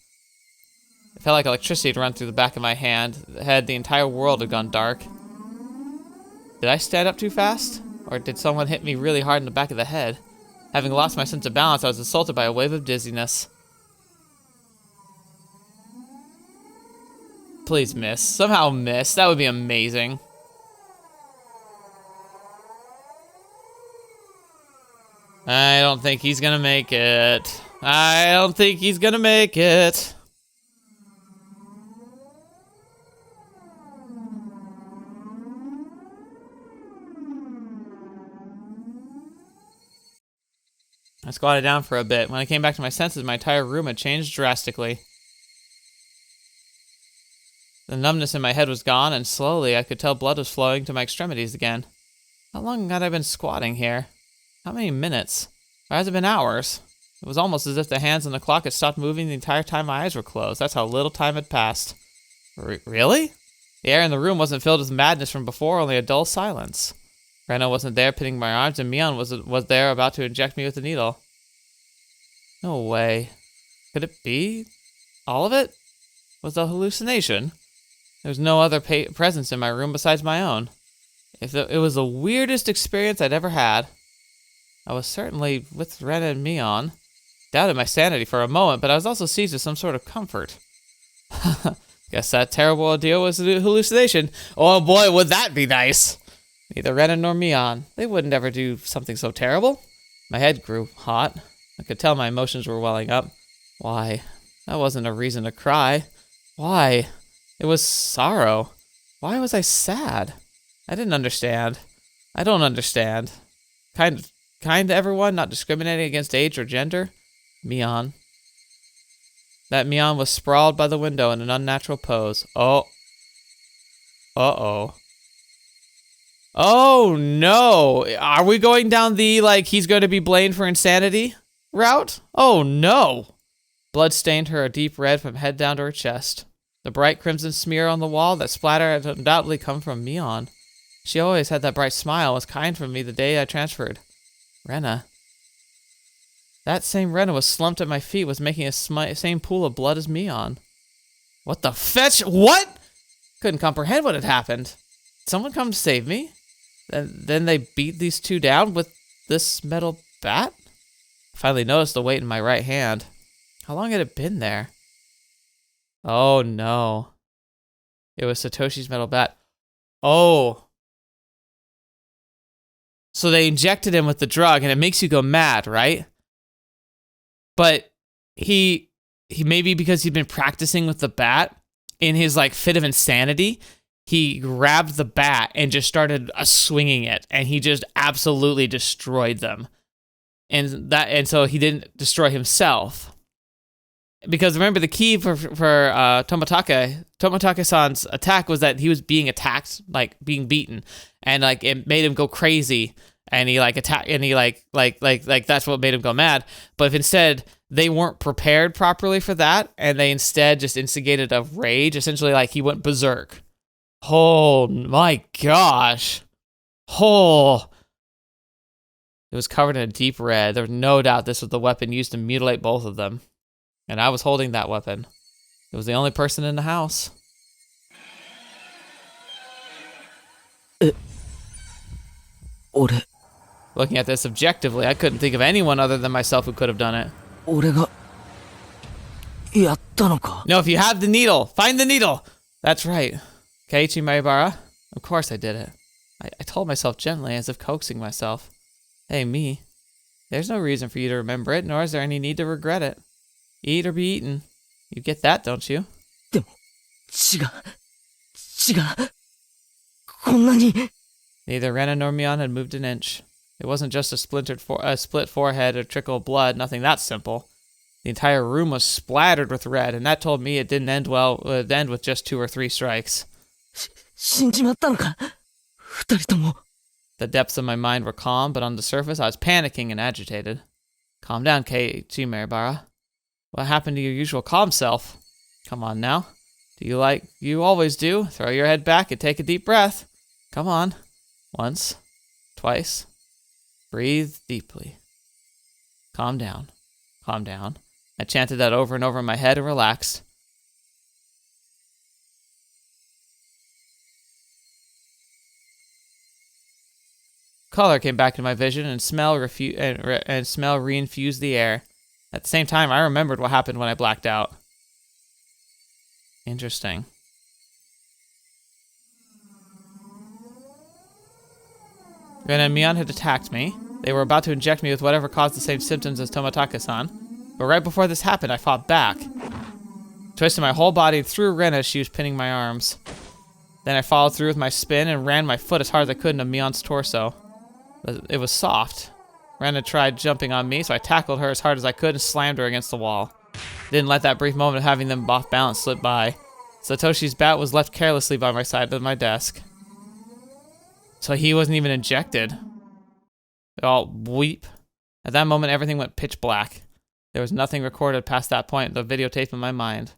It felt like electricity had run through the back of my hand. The entire world had gone dark. Did I stand up too fast? Or did someone hit me really hard in the back of the head? Having lost my sense of balance, I was assaulted by a wave of dizziness. Please miss. Somehow miss. That would be amazing. I don't think he's gonna make it. I don't think he's gonna make it. I squatted down for a bit. When I came back to my senses, my entire room had changed drastically. The numbness in my head was gone, and slowly I could tell blood was flowing to my extremities again. How long had I been squatting here? How many minutes? Or has it been hours? It was almost as if the hands on the clock had stopped moving the entire time my eyes were closed. That's how little time had passed. Really? The air in the room wasn't filled with madness from before, only a dull silence. Rena wasn't there pinning my arms, and Mion was there about to inject me with a needle. No way. Could it be? All of it? Was a hallucination? There was no other presence in my room besides my own. It was the weirdest experience I'd ever had. I was certainly with Rena and Mion. Doubted my sanity for a moment, but I was also seized with some sort of comfort. Guess that terrible ordeal was a hallucination. Oh boy, would that be nice! Neither Rena nor Mion. They wouldn't ever do something so terrible. My head grew hot. I could tell my emotions were welling up. Why? That wasn't a reason to cry. Why? It was sorrow. Why was I sad? I didn't understand. I don't understand. Kind to everyone, not discriminating against age or gender. Mion. That Mion was sprawled by the window in an unnatural pose. Oh. Uh-oh. Oh, no. Are we going down the, like, he's going to be blamed for insanity route? Oh, no. Blood stained her a deep red from head down to her chest. The bright crimson smear on the wall that splatter had undoubtedly come from Mion. She always had that bright smile, was kind from me the day I transferred. Rena. That same Rena was slumped at my feet, was making a same pool of blood as Mion. What the fetch? What? Couldn't comprehend what had happened. Did someone come to save me? Then they beat these two down with this metal bat? I finally noticed the weight in my right hand. How long had it been there? Oh no. It was Satoshi's metal bat. Oh. So they injected him with the drug and it makes you go mad, right? But he maybe because he'd been practicing with the bat, in his like fit of insanity, he grabbed the bat and just started swinging it, and he just absolutely destroyed them. And so he didn't destroy himself. Because remember, the key for Toмотake-san's attack was that he was being attacked, like being beaten, and like it made him go crazy, and he like attacked, and he like that's what made him go mad. But if instead they weren't prepared properly for that, and they instead just instigated a rage, essentially like he went berserk. Oh my gosh. Oh. It was covered in a deep red. There was no doubt this was the weapon used to mutilate both of them. And I was holding that weapon. It was the only person in the house. Looking at this objectively, I couldn't think of anyone other than myself who could have done it. No, if you have the needle, find the needle. That's right. Keiichi Maibara. Of course I did it. I told myself gently, as if coaxing myself. Hey, me. There's no reason for you to remember it, nor is there any need to regret it. Eat or be eaten. You get that, don't you? Neither Rena nor Mion had moved an inch. It wasn't just a split forehead or trickle of blood, nothing that simple. The entire room was splattered with red, and that told me it didn't end well. It'd end with just 2 or 3 strikes. The depths of my mind were calm, but on the surface I was panicking and agitated. Calm down, Keiichi Maibara. What happened to your usual calm self? Come on now. Do you like you always do? Throw your head back and take a deep breath. Come on. Once. Twice. Breathe deeply. Calm down. Calm down. I chanted that over and over in my head and relaxed. Color came back to my vision, and smell reinfused the air. At the same time, I remembered what happened when I blacked out. Interesting. Rena and Mion had attacked me. They were about to inject me with whatever caused the same symptoms as Toмотake-san. But right before this happened, I fought back. Twisted my whole body and threw Rena as she was pinning my arms. Then I followed through with my spin and ran my foot as hard as I could into Mion's torso. It was soft. Rena tried jumping on me, so I tackled her as hard as I could and slammed her against the wall. Didn't let that brief moment of having them off balance slip by. Satoshi's bat was left carelessly by my side of my desk. So he wasn't even injected. All weep. At that moment, everything went pitch black. There was nothing recorded past that point, the videotape in my mind.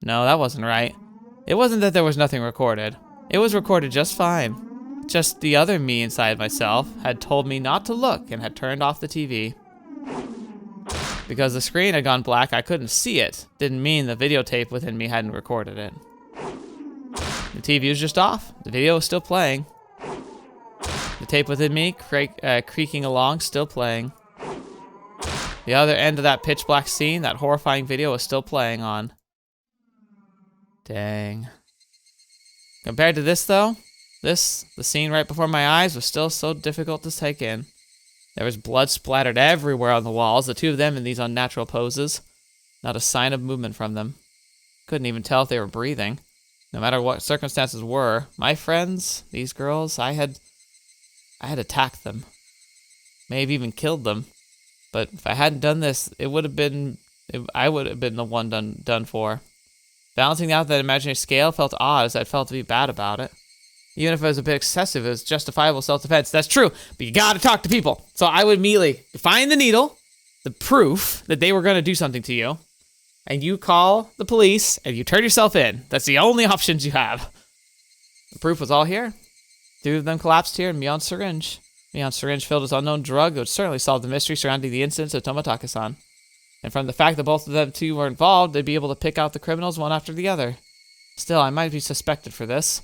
No, that wasn't right. It wasn't that there was nothing recorded. It was recorded just fine. Just the other me inside myself had told me not to look and had turned off the TV. Because the screen had gone black, I couldn't see it. Didn't mean the videotape within me hadn't recorded it. The TV was just off. The video was still playing. The tape within me, creaking along, still playing. The other end of that pitch black scene, that horrifying video, was still playing on. Dang. Compared to this, though, the scene right before my eyes, was still so difficult to take in. There was blood splattered everywhere on the walls, the two of them in these unnatural poses. Not a sign of movement from them. Couldn't even tell if they were breathing. No matter what circumstances were, my friends, these girls, I had attacked them. Maybe even killed them. But if I hadn't done this, I would have been the one done for. Balancing out that imaginary scale felt odd as I felt to be bad about it. Even if it was a bit excessive, it was justifiable self-defense. That's true, but you gotta talk to people. So I would immediately find the needle, the proof that they were gonna do something to you, and you call the police, and you turn yourself in. That's the only options you have. The proof was all here. Two of them collapsed here in Mion's syringe. Mion's syringe filled with unknown drug would certainly solve the mystery surrounding the incidents of Tomataka-san. And from the fact that both of them two were involved, they'd be able to pick out the criminals one after the other. Still, I might be suspected for this,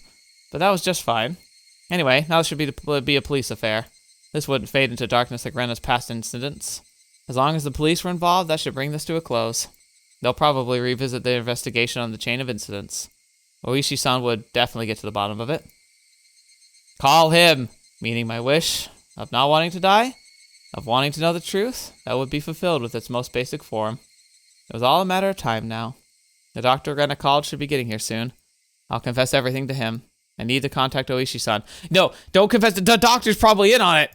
but that was just fine. Anyway, now this should be a police affair. This wouldn't fade into darkness like Rena's past incidents. As long as the police were involved, that should bring this to a close. They'll probably revisit the investigation on the chain of incidents. Oishi-san would definitely get to the bottom of it. Call him, meaning my wish of not wanting to die, of wanting to know the truth, that would be fulfilled with its most basic form. It was all a matter of time now. The doctor Rena called should be getting here soon. I'll confess everything to him. I need to contact Oishi-san. No, don't confess. The doctor's probably in on it.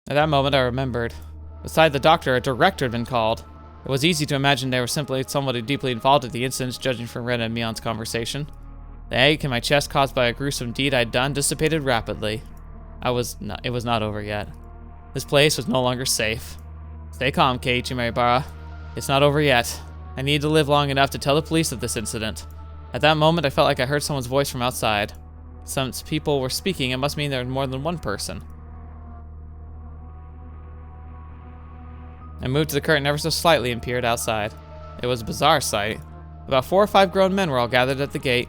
At that moment, I remembered. Beside the doctor, a director had been called. It was easy to imagine they were simply somebody deeply involved in the incidents, judging from Rena and Mion's conversation. The ache in my chest caused by a gruesome deed I'd done dissipated rapidly. It was not over yet. This place was no longer safe. Stay calm, Keiichi Maribara. It's not over yet. I need to live long enough to tell the police of this incident. At that moment, I felt like I heard someone's voice from outside. Since people were speaking, it must mean there was more than one person. I moved to the curtain ever so slightly and peered outside. It was a bizarre sight. About 4 or 5 grown men were all gathered at the gate.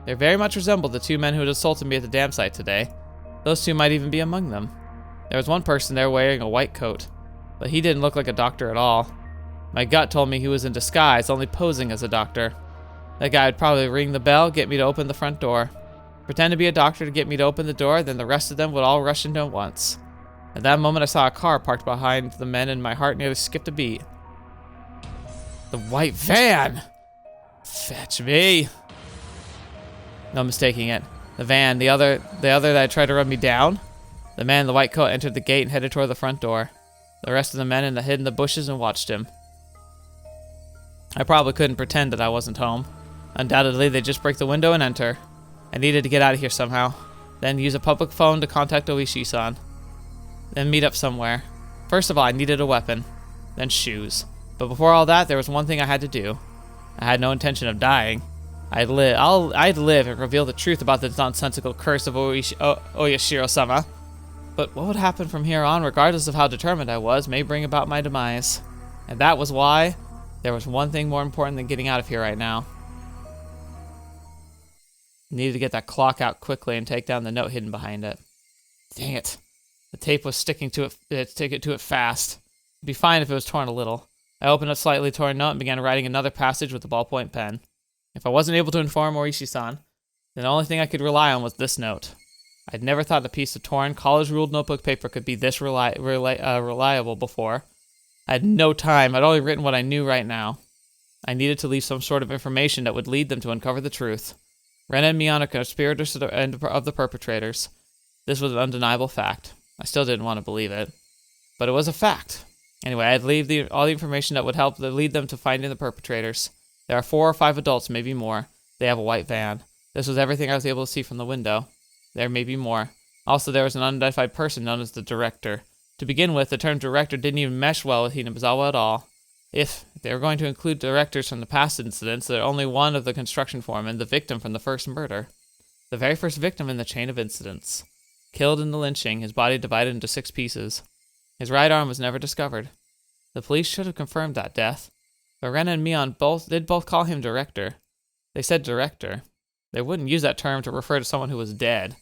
They very much resembled the 2 men who had assaulted me at the dam site today. Those 2 might even be among them. There was one person there wearing a white coat, but he didn't look like a doctor at all. My gut told me he was in disguise, only posing as a doctor. That guy would probably ring the bell, get me to open the front door. Pretend to be a doctor to get me to open the door, then the rest of them would all rush into at once. At that moment, I saw a car parked behind the men and my heart nearly skipped a beat. The white van! Fetch me! No mistaking it. The van, the other that tried to run me down. The man in the white coat entered the gate and headed toward the front door. The rest of the men hid in the bushes and watched him. I probably couldn't pretend that I wasn't home. Undoubtedly, they'd just break the window and enter. I needed to get out of here somehow. Then use a public phone to contact Oishi-san. Then meet up somewhere. First of all, I needed a weapon. Then shoes. But before all that, there was one thing I had to do. I had no intention of dying. I'd live and reveal the truth about the nonsensical curse of Oyashiro-sama. But what would happen from here on, regardless of how determined I was, may bring about my demise. And that was why there was one thing more important than getting out of here right now. I needed to get that clock out quickly and take down the note hidden behind it. Dang it. The tape was sticking to it fast. It'd be fine if it was torn a little. I opened a slightly torn note and began writing another passage with a ballpoint pen. If I wasn't able to inform Oishi-san, then the only thing I could rely on was this note. I'd never thought a piece of torn, college-ruled notebook paper could be this reliable before. I had no time. I'd only written what I knew right now. I needed to leave some sort of information that would lead them to uncover the truth. Rena and Mion are conspirators of the perpetrators. This was an undeniable fact. I still didn't want to believe it, but it was a fact. Anyway, I'd leave all the information that would help lead them to finding the perpetrators. There are 4 or 5 adults, maybe more. They have a white van. This was everything I was able to see from the window. There may be more. Also, there was an unidentified person known as the director. To begin with, the term director didn't even mesh well with Hinamizawa at all. If they were going to include directors from the past incidents, they're only one of the construction foremen, the victim from the first murder. The very first victim in the chain of incidents. Killed in the lynching, his body divided into 6 pieces. His right arm was never discovered. The police should have confirmed that death. But Rena and Mion did both call him director. They said director. They wouldn't use that term to refer to someone who was dead.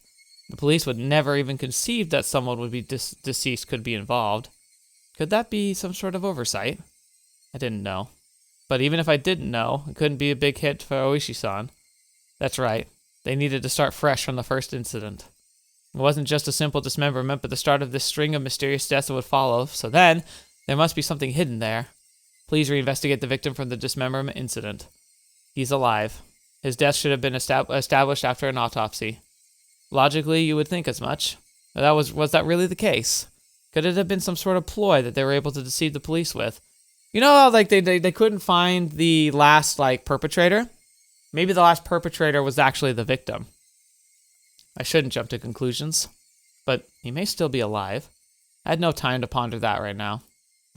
The police would never even conceive that someone would be deceased could be involved. Could that be some sort of oversight? I didn't know. But even if I didn't know, it couldn't be a big hit for Oishi-san. That's right. They needed to start fresh from the first incident. It wasn't just a simple dismemberment, but the start of this string of mysterious deaths that would follow. So then, there must be something hidden there. Please reinvestigate the victim from the dismemberment incident. He's alive. His death should have been established after an autopsy. Logically, you would think as much. But was that really the case? Could it have been some sort of ploy that they were able to deceive the police with? You know how they couldn't find the last perpetrator? Maybe the last perpetrator was actually the victim. I shouldn't jump to conclusions, but he may still be alive. I had no time to ponder that right now.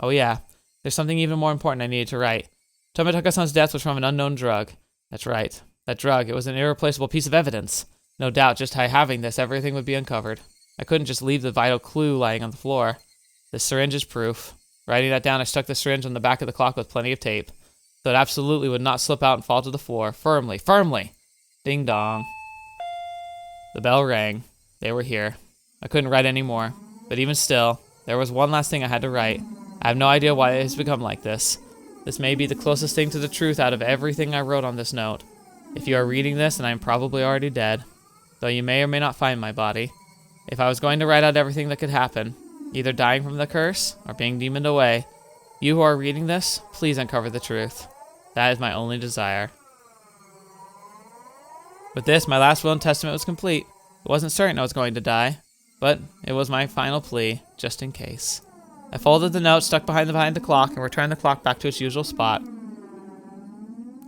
Oh yeah, there's something even more important I needed to write. Tomitaka-san's death was from an unknown drug. That's right. That drug, it was an irreplaceable piece of evidence. No doubt, just by having this, everything would be uncovered. I couldn't just leave the vital clue lying on the floor. The syringe is proof. Writing that down, I stuck the syringe on the back of the clock with plenty of tape, so it absolutely would not slip out and fall to the floor. Firmly, firmly! Ding dong. The bell rang. They were here. I couldn't write any more, but even still, there was one last thing I had to write. I have no idea why it has become like this. This may be the closest thing to the truth out of everything I wrote on this note. If you are reading this, and I am probably already dead, though you may or may not find my body. If I was going to write out everything that could happen, either dying from the curse or being demoned away, you who are reading this, please uncover the truth. That is my only desire. With this, my last will and testament was complete. It wasn't certain I was going to die, but it was my final plea, just in case. I folded the note, stuck behind the clock, and returned the clock back to its usual spot.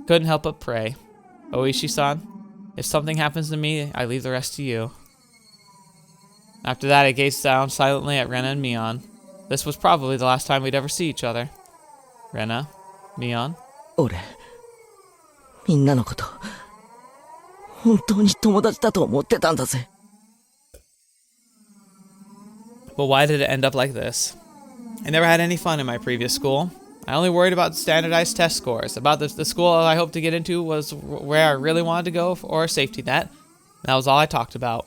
Couldn't help but pray. Oishi-san, if something happens to me, I leave the rest to you. After that, I gazed down silently at Rena and Mion. This was probably the last time we'd ever see each other. Rena, Mion. 俺、みんなのこと、本当に友達だと思ってたんだぜ。But why did it end up like this? I never had any fun in my previous school. I only worried about standardized test scores. About the school I hoped to get into was where I really wanted to go, or a safety net. That was all I talked about.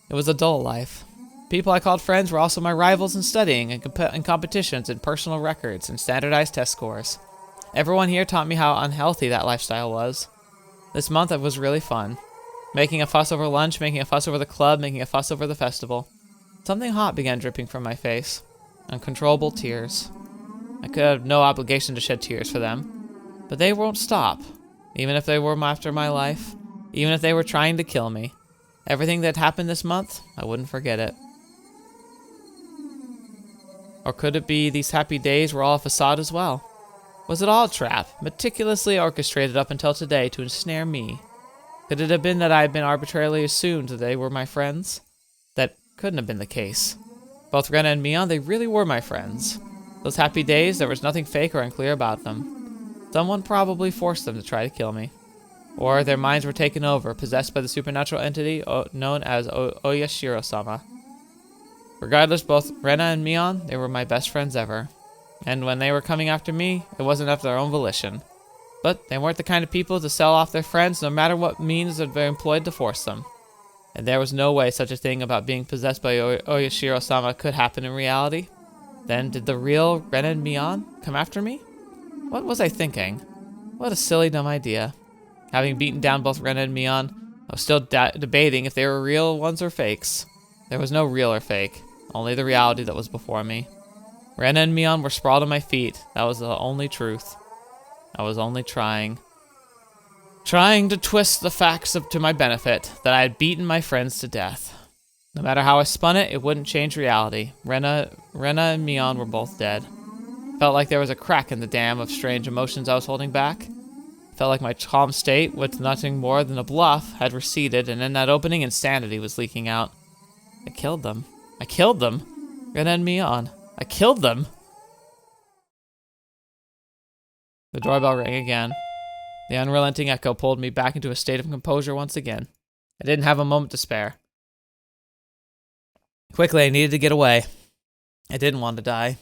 It was a dull life. People I called friends were also my rivals in studying and competitions and personal records and standardized test scores. Everyone here taught me how unhealthy that lifestyle was. This month it was really fun. Making a fuss over lunch, making a fuss over the club, making a fuss over the festival. Something hot began dripping from my face. Uncontrollable tears. I could have no obligation to shed tears for them. But they won't stop. Even if they were after my life. Even if they were trying to kill me. Everything that happened this month, I wouldn't forget it. Or could it be these happy days were all a facade as well? Was it all a trap, meticulously orchestrated up until today to ensnare me? Could it have been that I had been arbitrarily assumed that they were my friends? That couldn't have been the case. Both Rena and Mion, they really were my friends. Those happy days, there was nothing fake or unclear about them. Someone probably forced them to try to kill me. Or their minds were taken over, possessed by the supernatural entity known as Oyashiro-sama. Regardless, both Rena and Mion, they were my best friends ever. And when they were coming after me, it wasn't of their own volition. But they weren't the kind of people to sell off their friends no matter what means that they employed to force them. And there was no way such a thing about being possessed by Oyashiro-sama could happen in reality. Then did the real Rena and Mion come after me? What was I thinking? What a silly, dumb idea. Having beaten down both Rena and Mion, I was still debating if they were real ones or fakes. There was no real or fake, only the reality that was before me. Rena and Mion were sprawled at my feet. That was the only truth. I was only trying to twist the facts to my benefit, that I had beaten my friends to death. No matter how I spun it, it wouldn't change reality. Rena and Mion were both dead. Felt like there was a crack in the dam of strange emotions I was holding back. Felt like my calm state, with nothing more than a bluff, had receded, and in that opening, insanity was leaking out. I killed them. I killed them. Rena and Mion. I killed them. The doorbell rang again. The unrelenting echo pulled me back into a state of composure once again. I didn't have a moment to spare. Quickly, I needed to get away. I didn't want to die.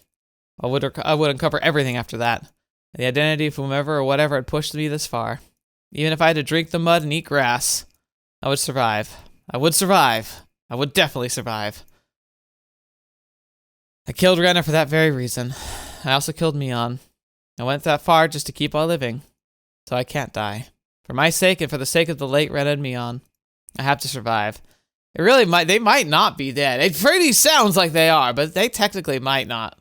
I would uncover everything after that. The identity of whomever or whatever had pushed me this far. Even if I had to drink the mud and eat grass, I would survive. I would survive. I would definitely survive. I killed Rena for that very reason. I also killed Mion. I went that far just to keep on living. So I can't die. For my sake and for the sake of the late Rena and Mion, I have to survive. They might not be dead. It pretty sounds like they are, but they technically might not.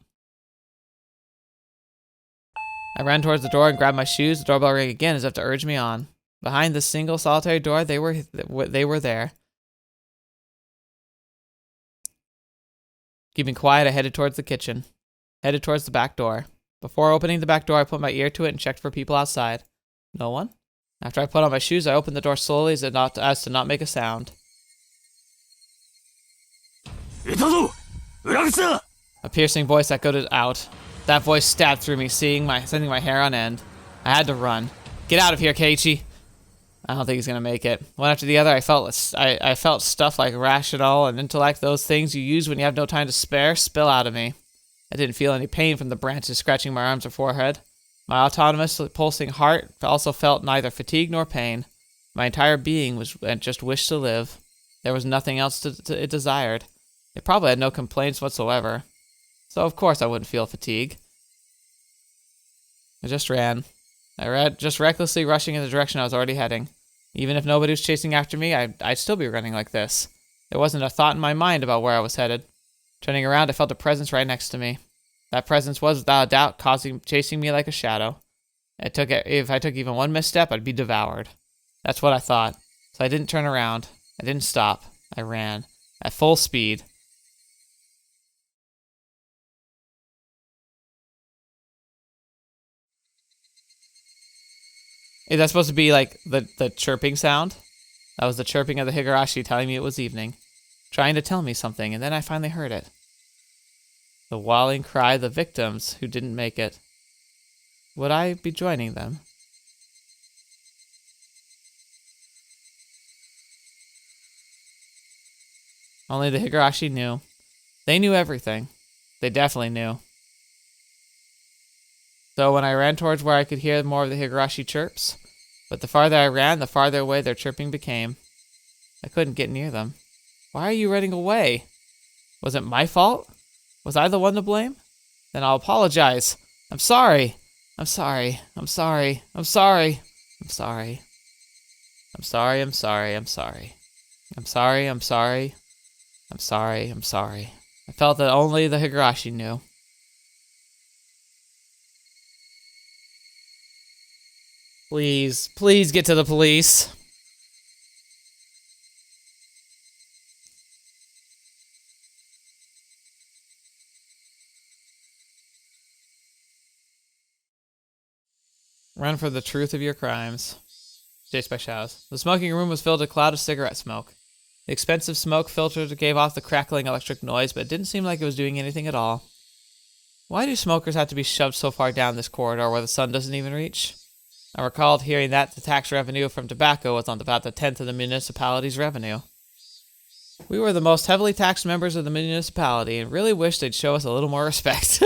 I ran towards the door and grabbed my shoes. The doorbell rang again as if to urge me on. Behind the single solitary door, they were there. Keeping quiet, I headed towards the kitchen. Headed towards the back door. Before opening the back door, I put my ear to it and checked for people outside. No one? After I put on my shoes, I opened the door slowly as to not make a sound. いたぞ裏口だ A piercing voice echoed out. That voice stabbed through me, sending my hair on end. I had to run. Get out of here, Keiichi. I don't think he's gonna make it. One after the other, I felt stuff like rational and intellect, those things you use when you have no time to spare, spill out of me. I didn't feel any pain from the branches scratching my arms or forehead. My autonomous, pulsing heart also felt neither fatigue nor pain. My entire being just wished to live. There was nothing else it desired. It probably had no complaints whatsoever. So of course I wouldn't feel fatigue. I just ran. Just recklessly rushing in the direction I was already heading. Even if nobody was chasing after me, I'd still be running like this. There wasn't a thought in my mind about where I was headed. Turning around, I felt a presence right next to me. That presence was, without a doubt, chasing me like a shadow. If I took even one misstep, I'd be devoured. That's what I thought. So I didn't turn around. I didn't stop. I ran. At full speed. Is that supposed to be like the chirping sound? That was the chirping of the Higurashi telling me it was evening. Trying to tell me something, and then I finally heard it. The wailing cry of the victims who didn't make it. Would I be joining them? Only the Higurashi knew. They knew everything. They definitely knew. So when I ran towards where I could hear more of the Higurashi chirps, but the farther I ran, the farther away their chirping became. I couldn't get near them. Why are you running away? Was it my fault? Was I the one to blame? Then I'll apologize. I'm sorry. I'm sorry. I'm sorry. I'm sorry. I'm sorry. I'm sorry. I'm sorry. I'm sorry. I'm sorry. I'm sorry. I'm sorry. I'm sorry. I felt that only the Higurashi knew. Please, please get to the police. Run for the truth of your crimes. Chased by Shouwa. The smoking room was filled with a cloud of cigarette smoke. The expensive smoke filter gave off the crackling electric noise, but it didn't seem like it was doing anything at all. Why do smokers have to be shoved so far down this corridor where the sun doesn't even reach? I recalled hearing that the tax revenue from tobacco was on about the 10th of the municipality's revenue. We were the most heavily taxed members of the municipality and really wished they'd show us a little more respect.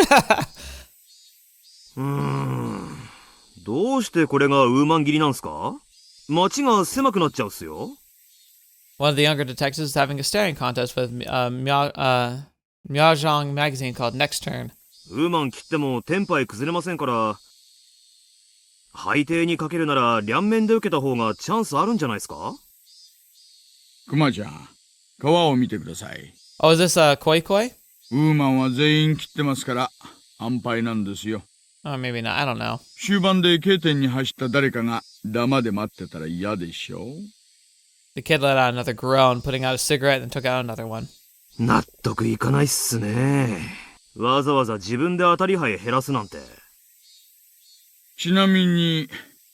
どうしてこれがウーマン切りなんすか街が狭くなっちゃうっすよ One of the younger detectives was having a staring contest with Miaozhong magazine called Next Turn. ウーマン切ってもテンパイ崩れませんから配定にかけるなら両面で受けた方がチャンスあるんじゃないですかクマちゃん、川を見てください。Oh, is this Koi Koi? ウーマンは全員切ってますから安牌なんですよ。Oh, maybe not. I don't know. 終盤で K 点に走った誰かがダマで待ってたら嫌でしょ。The kid let out another groan, putting out a cigarette, and took out another one. 納得いかないっすねわざわざ自分で当たり牌減らすなんてちなみに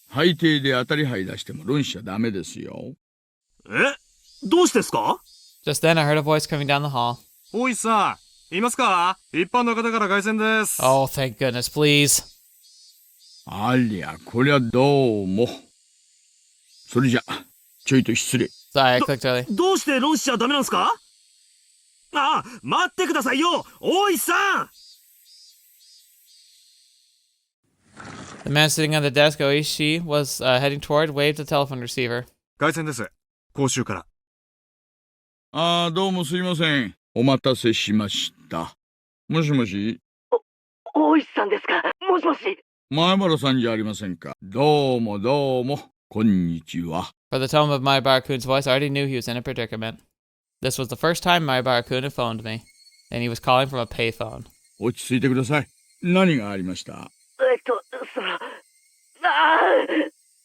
配定で当たり牌出しても論しちゃダメですよ。えどうしてですか Just then, I heard a voice coming down the hall. おいさん、いますか？一般の方から凱旋です。Oh, thank goodness, please. ありゃ、こりゃどうも。それじゃ、ちょいと失礼。Sorry, I clicked early. どうして論しちゃダメなんすかああ、待ってくださいよ大石さん The man sitting on the desk Keiichi was heading toward waved the telephone receiver. 凱旋です。講習から。ああ、どうもすいません。お待たせしました。もしもし大石さんですかもしもし前原さんじゃありませんか。どうもどうも、こんにちは。For the tone of Maibara-kun's voice, I already knew he was in a predicament. This was the first time Maibara-kun had phoned me, and he was calling from a payphone. 落ち着いてください。何がありました？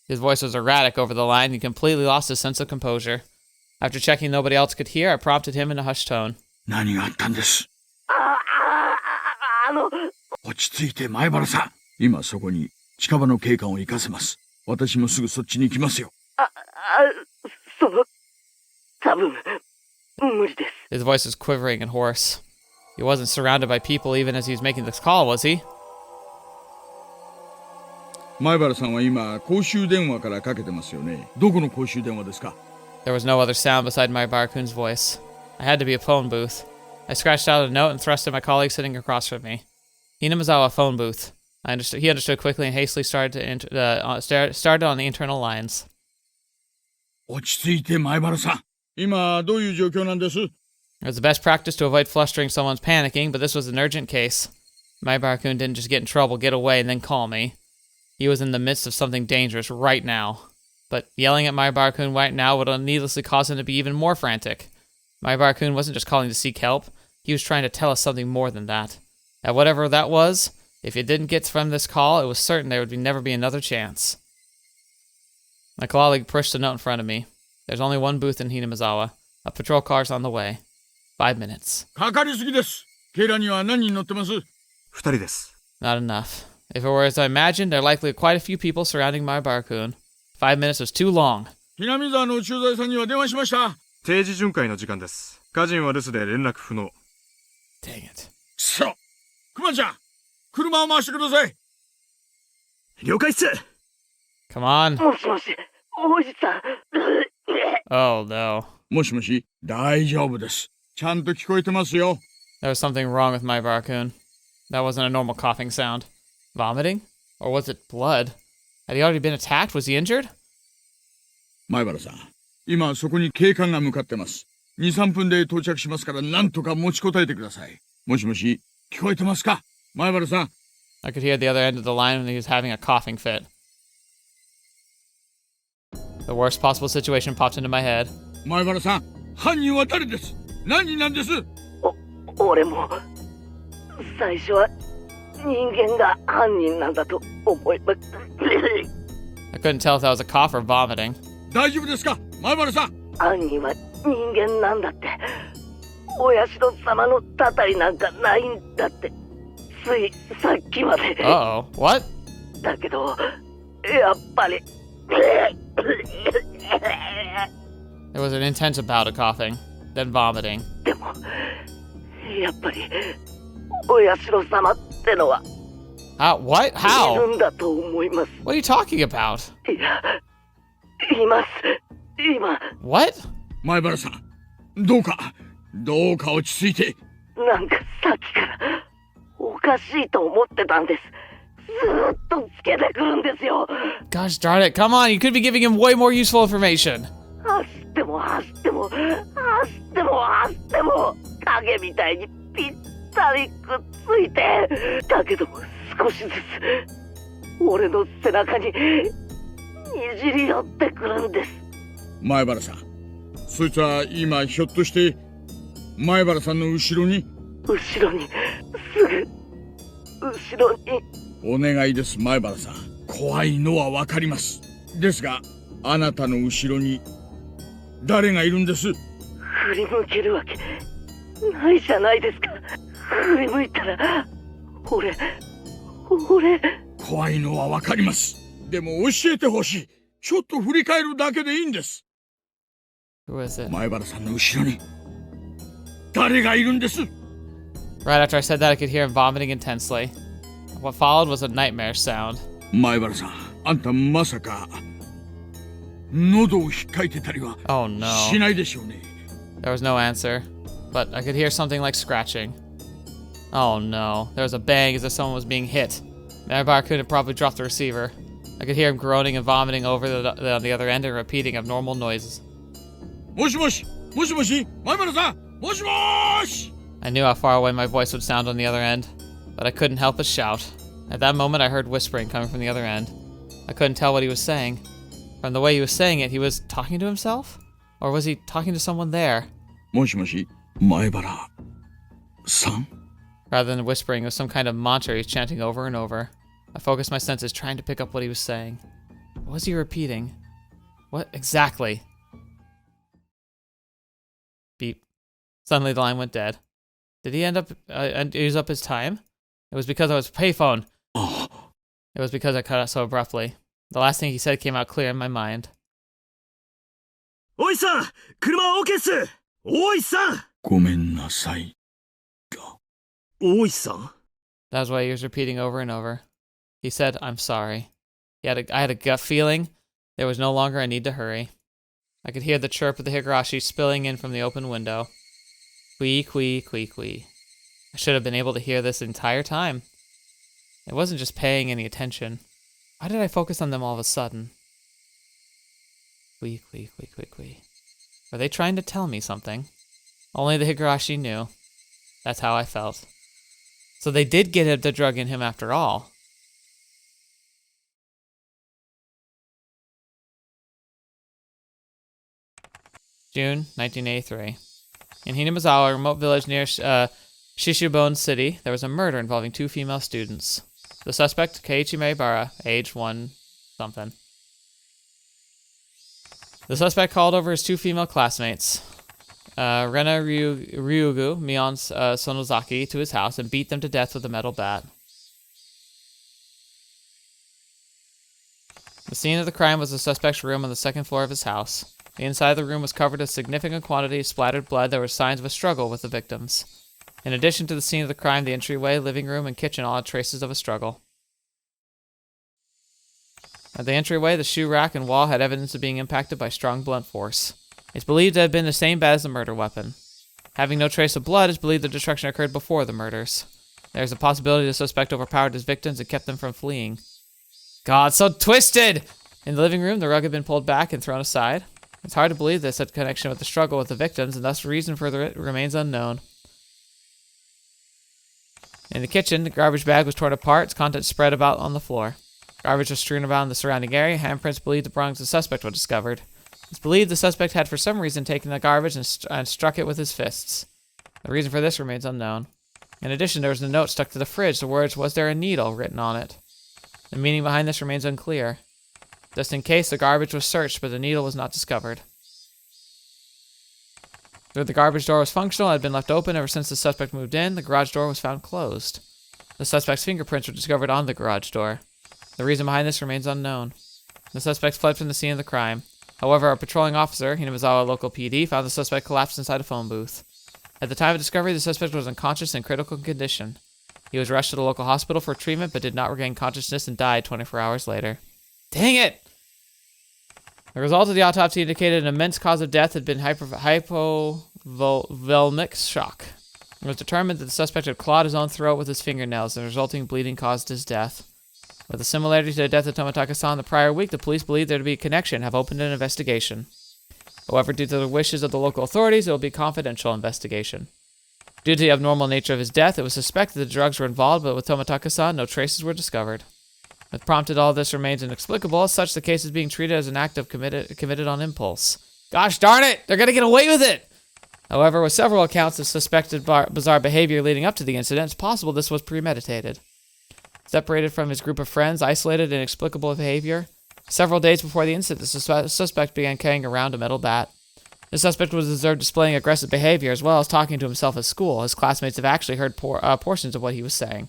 His voice was erratic over the line, and he completely lost his sense of composure. After checking nobody else could hear, I prompted him in a hushed tone. 何があったんです？落ち着いて前原さん。今そこに近場の警官を行かせます。私もすぐそっちに行きますよ。多分、無理です。 His voice was quivering and hoarse. He wasn't surrounded by people even as he was making this call, was he? 前原さんは今、公衆電話からかけてますよね。どこの公衆電話ですか？ There was no other sound beside Maibara-kun's voice. I had to be a phone booth. I scratched out a note and thrust at my colleague sitting across from me. Hinamizawa phone booth. He understood quickly and hastily started on the internal lines. 落ち着いて、前原さん。今、どういう状況なんです？ It was the best practice to avoid flustering someone's panicking, but this was an urgent case. Maibara-kun didn't just get in trouble, get away, and then call me. He was in the midst of something dangerous right now. But yelling at Maibara-kun right now would needlessly cause him to be even more frantic. Maibara-kun wasn't just calling to seek help. He was trying to tell us something more than that. And whatever that was, if it didn't get from this call, it was certain there would never be another chance. My colleague pushed a note in front of me. There's only one booth in Hinamizawa. A patrol car's on the way. 5 minutes. かかりすぎです。ケイラには何人乗ってます？2人です。 Not enough. If it were as I imagined, there are likely quite a few people surrounding Maibara-kun. 5 minutes was too long. 南沢の駐在さんには電話しました。定時巡回の時間です。家人は留守で連絡不能。Dang it. そう。クマちゃん、車を回してください。了解っす。 Come on. もしもし、おじさん。 Oh no. もしもし、大丈夫です。ちゃんと聞こえてますよ。There was something wrong with Maibara-kun. That wasn't a normal coughing sound. Vomiting? Or was it blood? Had he already been attacked? Was he injured? 前原さん、今そこに警官が向かってます。2、3分で到着しますからなんとか持ちこたえてください。もしもし、聞こえてますか？前原さん。I could hear the other end of the line when he was having a coughing fit. The worst possible situation popped into my head. 前原さん、犯人は誰です？何人なんです？俺も、最初は人間が犯人なんだと思います。 I couldn't tell if that was a cough or vomiting. 大丈夫ですか？前原さん。犯人は人間なんだって。お社様のたたりなんかないんだって。ついさっきまで。Uh-oh. What? だけど、やっぱり。 There was an intense bout of coughing, then vomiting. でも、やっぱり、お社様ってのは。 What? い How? るんだと思います。 What are you talking about? いや、います。今。 What? 前原さん、どうか落ち着いて。なんかさっきからおかしいと思ってたんです。ずーっとつけてくるんですよ。 Gosh darn it, come on, you could be giving him way more useful information. 走っても走っても走っても走っても影みたいにぴったりくっついて、だけども少しずつ俺の背中ににじり寄ってくるんです。前原さん、そいつは今ひょっとして前原さんの後ろに？後ろに、すぐ後ろに。お願いです、前原さん。怖いのはわかります。ですが、あなたの後ろに誰がいるんです？振り向けるわけないじゃないですか。振り向いたら俺。怖いのはわかります。でも教えてほしい。ちょっと振り返るだけでいいんです。 Who is it? 前原さんの後ろに誰がいるんです？ Right after I said that, I could hear him vomiting intensely. What followed was a nightmare sound. 前原さん、あんたまさか喉を引っかいてたりは Oh no. しないでしょうね。 There was no answer, but I could hear something like scratching. Oh no. There was a bang as if someone was being hit. Maibara-kun had probably dropped the receiver. I could hear him groaning and vomiting over on the other end and repeating abnormal noises. もしもし、もしもし、前原さん、もしもーし。 I knew how far away my voice would sound on the other end, but I couldn't help but shout. At that moment, I heard whispering coming from the other end. I couldn't tell what he was saying. From the way he was saying it, he was talking to himself? Or was he talking to someone there? もしもし、前原さん。 Rather than whispering, it was some kind of mantra he was chanting over and over. I focused my senses trying to pick up what he was saying. What was he repeating? What exactly? Beep. Suddenly the line went dead. Did he end up use up his time? It was because I was payphone. It was because I cut out so abruptly. The last thing he said came out clear in my mind. おいさん、車は OK っす。おいさん。ごめんなさい。おいさん。 That was what he was repeating over and over. He said, I'm sorry. I had a gut feeling there was no longer a need to hurry. I could hear the chirp of the Higurashi spilling in from the open window. Kwee, kwee, kwee, kwee. I should have been able to hear this the entire time. I wasn't just paying any attention. Why did I focus on them all of a sudden? Kwee, kwee, kwee, kwee, kwee. Were they trying to tell me something? Only the Higurashi knew. That's how I felt. So they did get the drug in him after all. June 1983. In Hinamizawa, a remote village near Shishibone City, there was a murder involving 2 female students. The suspect, Keiichi Maibara, age 1 something. The suspect called over his 2 female classmates, Rena Ryugu, Mion's Sonozaki, to his house and beat them to death with a metal bat. The scene of the crime was the suspect's room on the 2nd floor of his house. The inside of the room was covered with a significant quantity of splattered blood. There were signs of a struggle with the victims. In addition to the scene of the crime, the entryway, living room, and kitchen all had traces of a struggle. At the entryway, the shoe rack and wall had evidence of being impacted by strong blunt force. It's believed to have been the same bat as the murder weapon. Having no trace of blood, it's believed the destruction occurred before the murders. There's a possibility the suspect overpowered his victims and kept them from fleeing. God, so twisted! In the living room, the rug had been pulled back and thrown aside. It's hard to believe this had connection with the struggle with the victims, and thus the reason for it remains unknown. In the kitchen, the garbage bag was torn apart, its contents spread about on the floor. Garbage was strewn around the surrounding area. Handprints believed to belong to the suspect were discovered. It's believed the suspect had for some reason taken the garbage and struck it with his fists. The reason for this remains unknown. In addition, there was a note stuck to the fridge. The words, "Was there a needle?" written on it. The meaning behind this remains unclear. Just in case, the garbage was searched, but the needle was not discovered. The garbage door was functional and had been left open ever since the suspect moved in. The garage door was found closed. The suspect's fingerprints were discovered on the garage door. The reason behind this remains unknown. The suspect fled from the scene of the crime. However, a patrolling officer, Hinamizawa local PD, found the suspect collapsed inside a phone booth. At the time of discovery, the suspect was unconscious and in critical condition. He was rushed to the local hospital for treatment, but did not regain consciousness and died 24 hours later. Dang it! The result of the autopsy indicated an immense cause of death had been hypovolemic shock. It was determined that the suspect had clawed his own throat with his fingernails, and the resulting bleeding caused his death. With a similarity to the death of Tomitaka-san the prior week, the police believed there to be a connection and have opened an investigation. However, due to the wishes of the local authorities, it will be a confidential investigation. Due to the abnormal nature of his death, it was suspected that drugs were involved, but with Tomitaka-san, no traces were discovered. What prompted all this remains inexplicable. As such, the case is being treated as an act of committed on impulse. Gosh darn it! They're gonna get away with it! However, with several accounts of suspected bizarre behavior leading up to the incident, it's possible this was premeditated. Separated from his group of friends, isolated and inexplicable behavior. Several days before the incident, the suspect began carrying around a metal bat. The suspect was observed displaying aggressive behavior as well as talking to himself at school. His classmates have actually heard portions of what he was saying.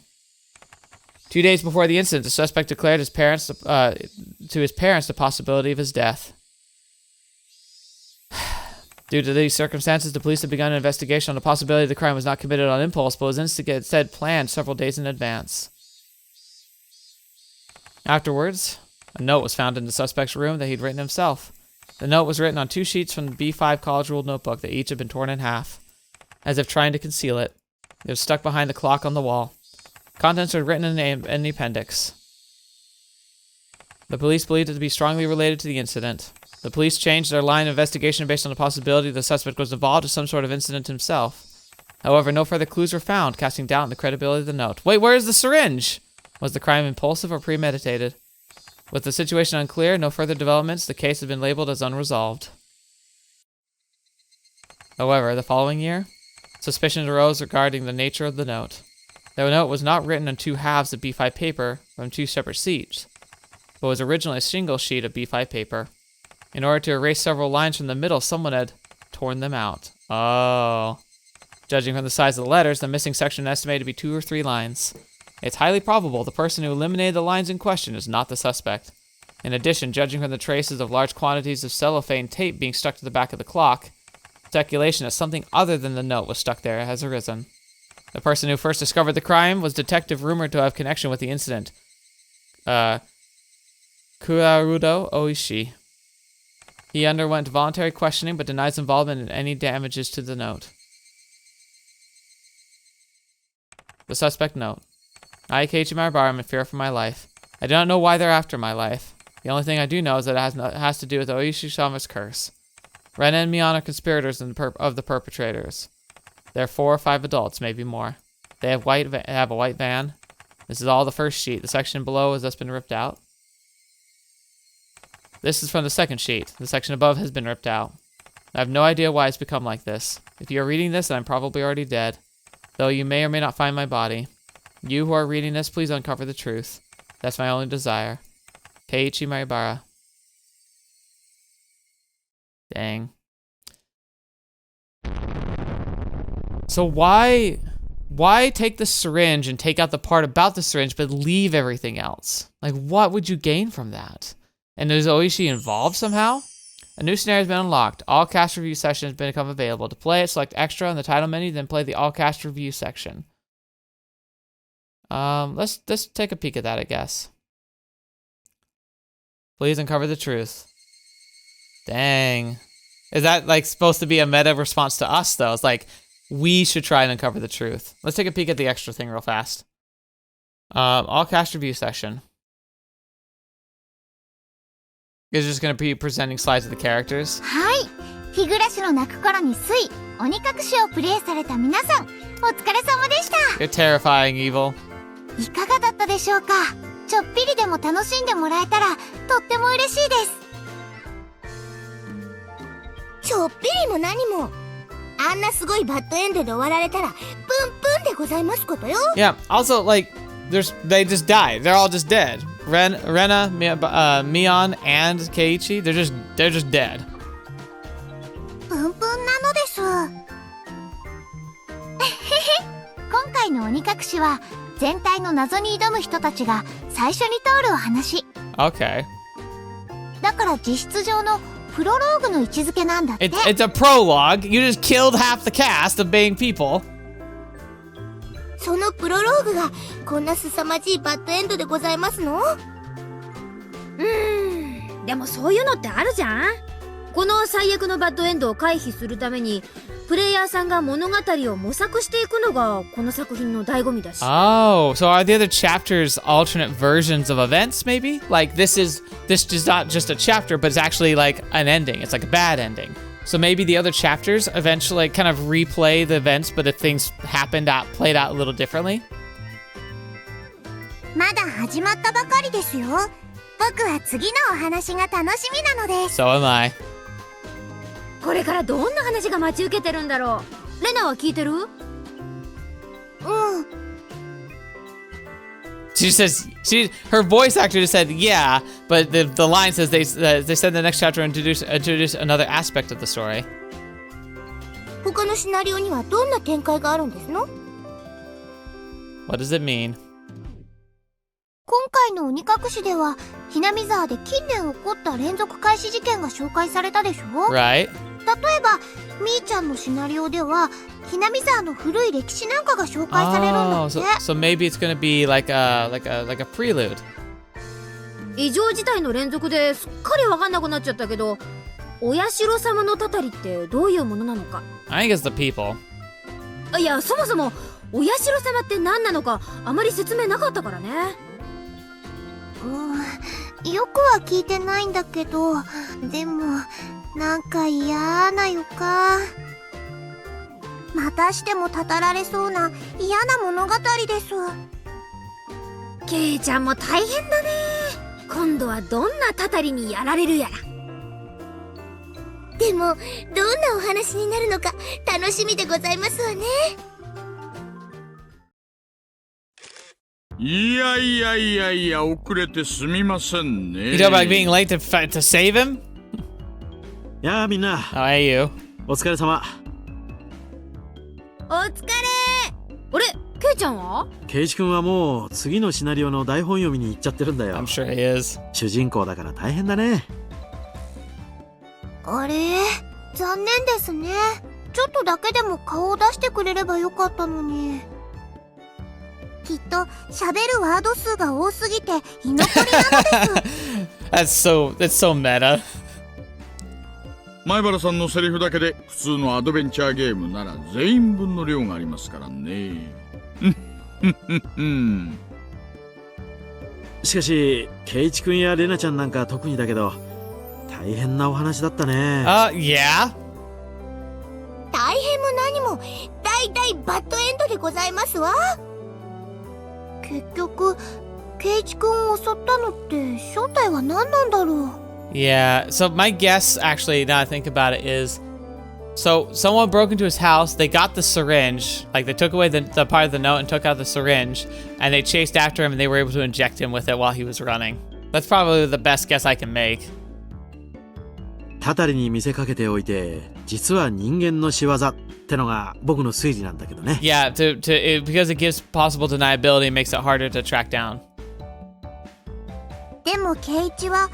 2 days before the incident, the suspect declared to his parents the possibility of his death. Due to these circumstances, the police have begun an investigation on the possibility the crime was not committed on impulse, but was instead planned several days in advance. Afterwards, a note was found in the suspect's room that he'd written himself. The note was written on 2 sheets from the B5 college ruled notebook that each had been torn in half, as if trying to conceal it. It was stuck behind the clock on the wall. Contents were written in the appendix. The police believed it to be strongly related to the incident. The police changed their line of investigation based on the possibility the suspect was involved in some sort of incident himself. However, no further clues were found, casting doubt on the credibility of the note. Wait, where is the syringe? Was the crime impulsive or premeditated? With the situation unclear, no further developments, the case had been labeled as unresolved. However, the following year, suspicions arose regarding the nature of the note. The note was not written on 2 halves of B5 paper from 2 separate sheets, but was originally a single sheet of B5 paper. In order to erase several lines from the middle, someone had torn them out. Oh. Judging from the size of the letters, the missing section is estimated to be 2 or 3 lines. It's highly probable the person who eliminated the lines in question is not the suspect. In addition, judging from the traces of large quantities of cellophane tape being stuck to the back of the clock, speculation that something other than the note was stuck there has arisen. The person who first discovered the crime was detective rumored to have connection with the incident. Kurarudo Oishi. He underwent voluntary questioning but denies involvement in any damages to the note. The suspect note. I, Keiichi Maribara, am in fear for my life. I do not know why they're after my life. The only thing I do know is that it has to do with Oishi-sama's curse. Rena and Mion are conspirators of the perpetrators. There are 4 or 5 adults, maybe more. They have a white van. This is all the first sheet. The section below has thus been ripped out. This is from the second sheet. The section above has been ripped out. I have no idea why it's become like this. If you are reading this, then I'm probably already dead. Though you may or may not find my body. You who are reading this, please uncover the truth. That's my only desire. Keiichi Maribara. Dang. So why take the syringe and take out the part about the syringe but leave everything else? Like, what would you gain from that? And is Oishi involved somehow? A new scenario has been unlocked. All cast review sessions have become available. To play it, select extra on the title menu, then play the all cast review section. Let's take a peek at that, I guess. Please uncover the truth. Dang. Is that like supposed to be a meta response to us though? It's like, we should try and uncover the truth. Let's take a peek at the extra thing real fast. All cast review session. Is just gonna be presenting slides of the characters. はい。日暮らしの泣く頃に水、鬼隠しをプレイされた皆さん、お疲れ様でした。You're terrifying evil. いかがだったでしょうか。ちょっぴりでも楽しんでもらえたらとっても嬉しいです。ちょっぴりも何も。あんなすごいバッドエンドで終わられたらプンプンでございますことよ。Yeah. Also, like, they just died. They're all just dead. Rena, Mion, and Keiichi. They're just dead. プンプンなのです。今回の鬼隠しは全体の謎に挑む人たちが最初に通るお話。Okay. だから実質上のプロローグの位置づけなんだって。It's a prologue. You just killed half the cast of being people. そのプロローグがこんな凄まじいバッドエンドでございますの？でもそういうのってあるじゃん。この最悪のバッドエンドを回避するためにプレイヤーさんが物語を模索していくのがこの作品の醍醐味だし。Oh, so are the other chapters alternate versions of events, maybe? Like this is not just a chapter, but it's actually like an ending. It's like a bad ending. So maybe the other chapters eventually kind of replay the events, but if things played out a little differently. まだ始まったばかりですよ。僕は次のお話が楽しみなのです。 So am I. これからどんな話が待ち受けてるんだろう。レナは聞いてる？She says her voice actor just said yeah, but the line says they said the next chapter introduce another aspect of the story. 他のシナリオにはどんな展開があるんですの？ What does it mean? 今回の鬼隠しではHinamizawaで近年起こった連続開始事件が紹介されたでしょ？ Right. 例えばみーちゃんのシナリオではHinamizawaの古い歴史なんかが紹介されるんだって。So maybe it's gonna be like a prelude. 異常事態の連続ですっかり分かんなくなっちゃったけど、お社様のたたりってどういうものなのか。I think it's the people. いや、そもそもお社様って何なのかあまり説明なかったからね。よくは聞いてないんだけど、でもなんか嫌な予感。またしてもたたられそうな嫌な物語です。ケイちゃんも大変だね。今度はどんなたたりにやられるやら。でもどんなお話になるのか楽しみでございますわね。いやいやいやいや、遅れてすみませんね。You talk about being late to save him? やあみんな。Oh, hey you. お疲れ様。お疲れ。あれ、ケイちゃんは？ケイチ君はもう次のシナリオの台本読みに行っちゃってるんだよ。 I'm sure he is. 主人公だから大変だね。あれ、残念ですね。ちょっとだけでも顔を出してくれればよかったのに。きっと喋るワード数が多すぎて居残りなのです。That's so meta. 前原さんのセリフだけで普通のアドベンチャーゲームなら全員分の量がありますからね。しかしケイチ君やレナちゃんなんか特にだけど大変なお話だったね。Yeah? 大変も何も大大バッドエンドでございますわ。結局ケイチ君を襲ったのって正体は何なんだろう。Yeah, so my guess, actually, now I think about it, is so someone broke into his house, they got the syringe, like they took away the part of the note and took out the syringe, and they chased after him and they were able to inject him with it while he was running. That's probably the best guess I can make. たたりに見せかけておいて実は人間の仕業ってのが僕の推理なんだけどね。Yeah, because it gives possible deniability, it makes it harder to track down. でもケイチは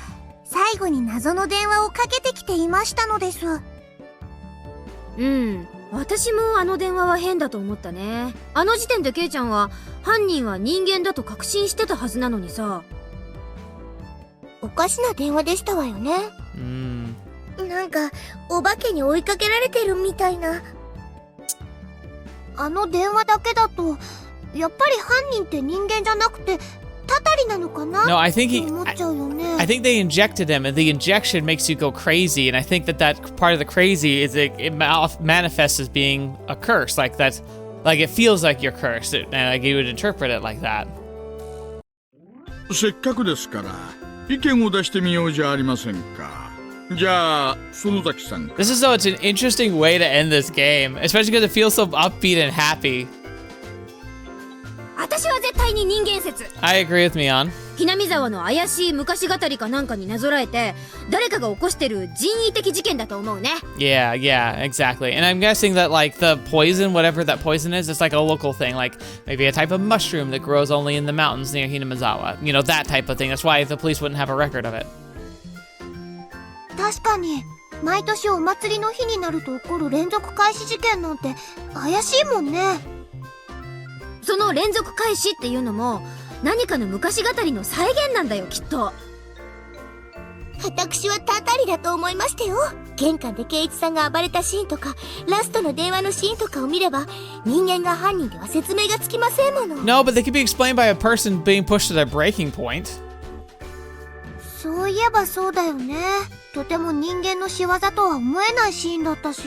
最後に謎の電話をかけてきていましたのです。うん、私もあの電話は変だと思ったね。あの時点でケイちゃんは犯人は人間だと確信してたはずなのにさ。おかしな電話でしたわよね。なんかお化けに追いかけられてるみたいな。あの電話だけだとやっぱり犯人って人間じゃなくてたたりなのかな。 No, I think って思っちゃうよね。I think they injected him, and the injection makes you go crazy. And I think that part of the crazy is it manifests as being a curse, like that, like it feels like you're cursed, and like you would interpret it like that. せっかくですから意見を出してみようじゃありませんか。じゃあ園崎さん。This is though it's an interesting way to end this game, especially because it feels so upbeat and happy. 私は絶対に人間説。I agree with Mion. Hinamizawaの怪しい昔語りかなんかになぞらえて誰かが起こしてる人為的事件だと思うね。Yeah, exactly. And I'm guessing that like the poison, whatever that poison is, it's like a local thing, like maybe a type of mushroom that grows only in the mountains near Hinamizawa. You know, that type of thing. That's why the police wouldn't have a record of it. 確かに毎年お祭りの日になると起こる連続開始事件なんて怪しいもんね。その連続開始っていうのも何かの昔語りの再現なんだよきっと。私はたたりだと思いましたよ。玄関で圭一さんが暴れたシーンとかラストの電話のシーンとかを見れば人間が犯人では説明がつきませんもの。 No, but they could be explained by a person being pushed to their breaking point. そういえばそうだよね。とても人間の仕業とは思えないシーンだったし。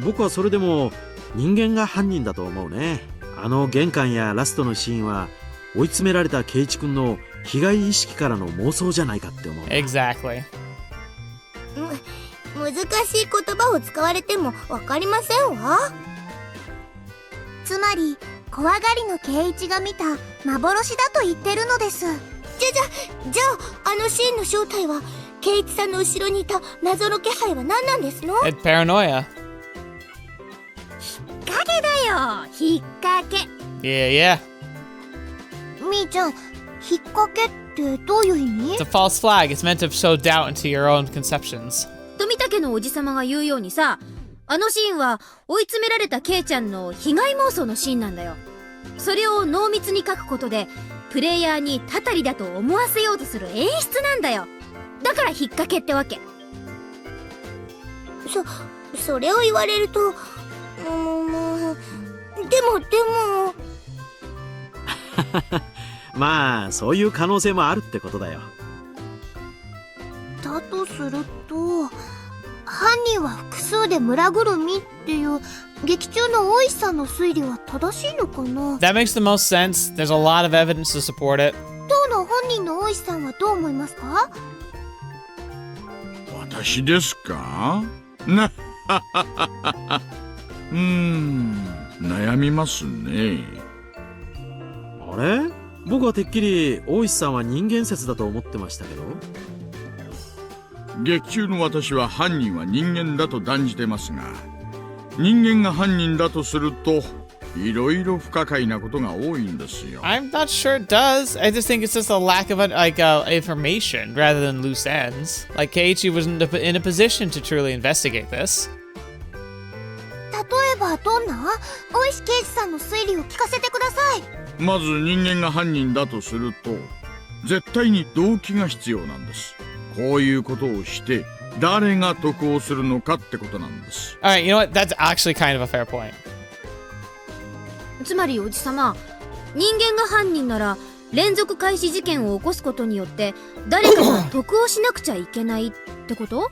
僕はそれでも人間が犯人だと思うね。あの玄関やラストのシーンは追い詰められた圭一君の被害意識からの妄想じゃないかって思う。 Exactly. 難しい言葉を使われてもわかりませんわ。つまり怖がりの圭一が見た幻だと言ってるのです。じゃああのシーンの正体は圭一さんの後ろにいた謎の気配は何なんですの？ It's paranoia. 引っ掛けだよ、引っ掛け。Yeah. みーちゃん、引っ掛けってどういう意味？ It's a false flag. It's meant to sow doubt into your own conceptions. 富武のおじさまが言うようにさ、あのシーンは追い詰められたケイちゃんの被害妄想のシーンなんだよ。それを濃密に書くことでプレイヤーにたたりだと思わせようとする演出なんだよ。だから引っ掛けってわけ。それを言われるとでもまあそういう可能性もあるってことだよ。だとすると犯人は複数で村ぐるみっていう劇中の大石さんの推理は正しいのかな？ That makes the most sense. There's a lot of evidence to support it. 当の本人の大石さんはどう思いますか？私ですか？悩みますね。あれ？僕はてっきり大石さんは人間説だと思ってましたけど。劇中の私は犯人は人間だと断じてますが、人間が犯人だとするといろいろ不可解なことが多いんですよ。 I'm not sure it does. I just think it's just a lack of information rather than loose ends. Like Keiichi wasn't in a position to truly investigate this. 例えばどんな？大石刑事さんの推理を聞かせてください。まず人間が犯人だとすると絶対に動機が必要なんです。こういうことをして誰が得をするのかってことなんです。 Alright, you know what? That's actually kind of a fair point. つまりおじさま、人間が犯人なら連続開始事件を起こすことによって誰かが得をしなくちゃいけないってこと？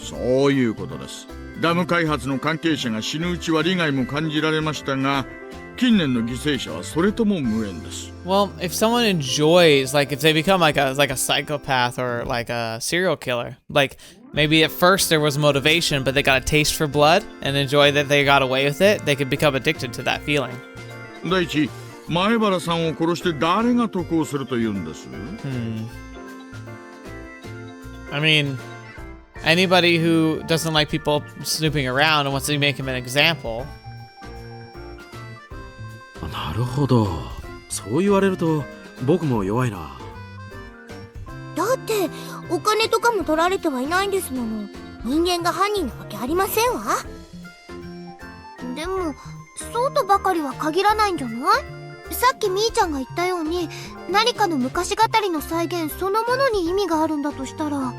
そういうことです。ダム開発の関係者が死ぬうちは利害も感じられましたが、近年の犠牲者はそれとも無縁です。 Well, if someone enjoys, like if they become like a psychopath or like a serial killer, like maybe at first there was motivation, but they got a taste for blood and enjoy that they got away with it, they could become addicted to that feeling. 第一、前原さんを殺して誰が得をすると言うんです？ I mean, anybody who doesn't like people snooping around and wants to make him an example. なるほど。そう言われると僕も弱いな。だってお金とかも取られてはいないんですもの。人間が犯人なわけありませんわ。でもそうとばかりは限らないんじゃない？さっきみーちゃんが言ったように何かの昔語りの再現そのものに意味があるんだとしたら。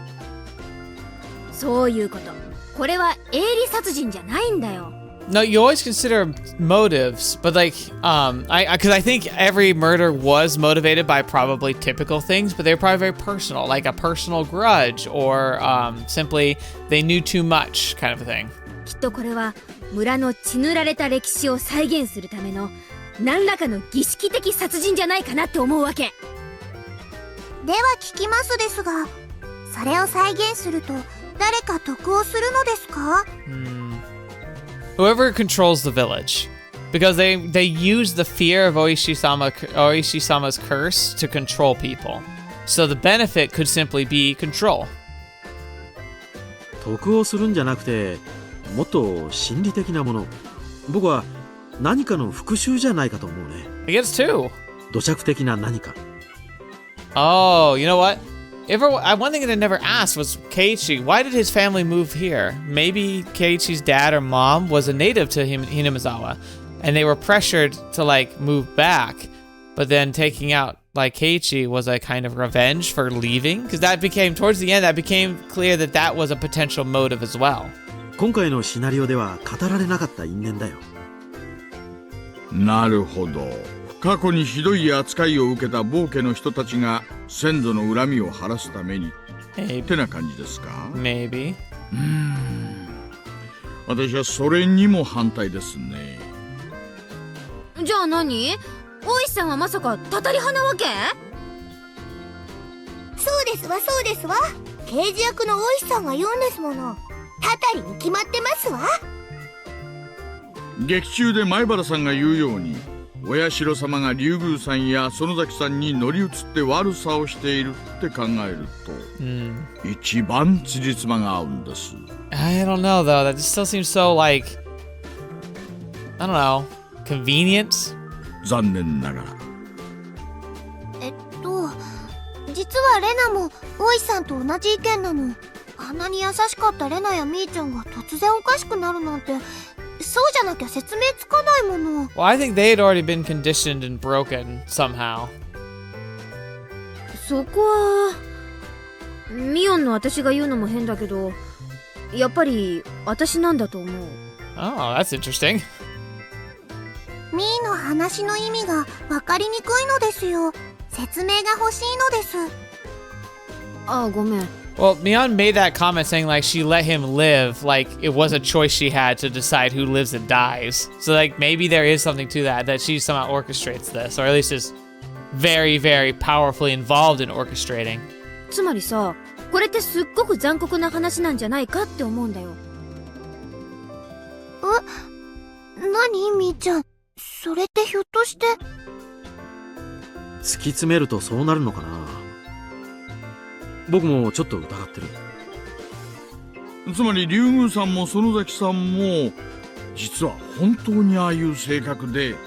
そういうこと。これは営利殺人じゃないんだよ。No, you always consider motives, but like, because I think every murder was motivated by probably typical things, but they're probably very personal, like a personal grudge or simply they knew too much kind of a thing. きっとこれは村の血塗られた歴史を再現するための何らかの儀式的殺人じゃないかなって思うわけ。では聞きますですが、それを再現すると誰か得をするのですか？Whoever controls the village, because they use the fear of Oishi-sama's curse to control people. So the benefit could simply be control. 得をするんじゃなくてもっと心理的なもの。僕は何かの復讐じゃないかと思うね。I guess too. 土着的な何か。Oh, you know what? One thing that I never asked was Keiichi. Why did his family move here? Maybe Keiichi's dad or mom was a native to Hinamizawa, and they were pressured to like move back. But then taking out like Keiichi was a kind of revenge for leaving, because that became towards the end. That became clear that that was a potential motive as well. 今回のシナリオでは語られなかった因縁だよ。なるほど。過去にひどい扱いを受けた暴家の人たちが先祖の恨みを晴らすためにってな感じですか？ Maybe. 私はそれにも反対ですね。じゃあ何？大石さんはまさかたたり派なわけ？そうですわそうですわ。刑事役の大石さんが言うんですもの。たたりに決まってますわ。劇中で前原さんが言うように親代様が竜宮さんや園崎さんに乗り移って悪さをしているって考えると、一番辻褄が合うんです。 I don't know though. That just still seems so like, I don't know, convenient. 残念ながら。実はレナも大石さんと同じ意見なの。あんなに優しかったレナやミーちゃんが突然おかしくなるなんて、そうじゃなきゃ説明つかないもの。Well, I think they had already been conditioned and broken somehow. そこはミオンの私が言うのも変だけど、やっぱり私なんだと思う。 Oh, that's interesting. ミーの話の意味が分かりにくいのですよ。説明が欲しいのです。あ、ごめん。Well, Mion made that comment saying like she let him live, like it was a choice she had to decide who lives and dies. So like maybe there is something to that she somehow orchestrates this, or at least is very, very powerfully involved in orchestrating. つまりさ、これってすっごく残酷な話なんじゃないかって思うんだよ。何みーちゃん、それってひょっとして。突き詰めるとそうなるのかな。僕もちょっと疑ってる。つまり竜宮さんも園崎さんも実は本当にああいう性格で引っ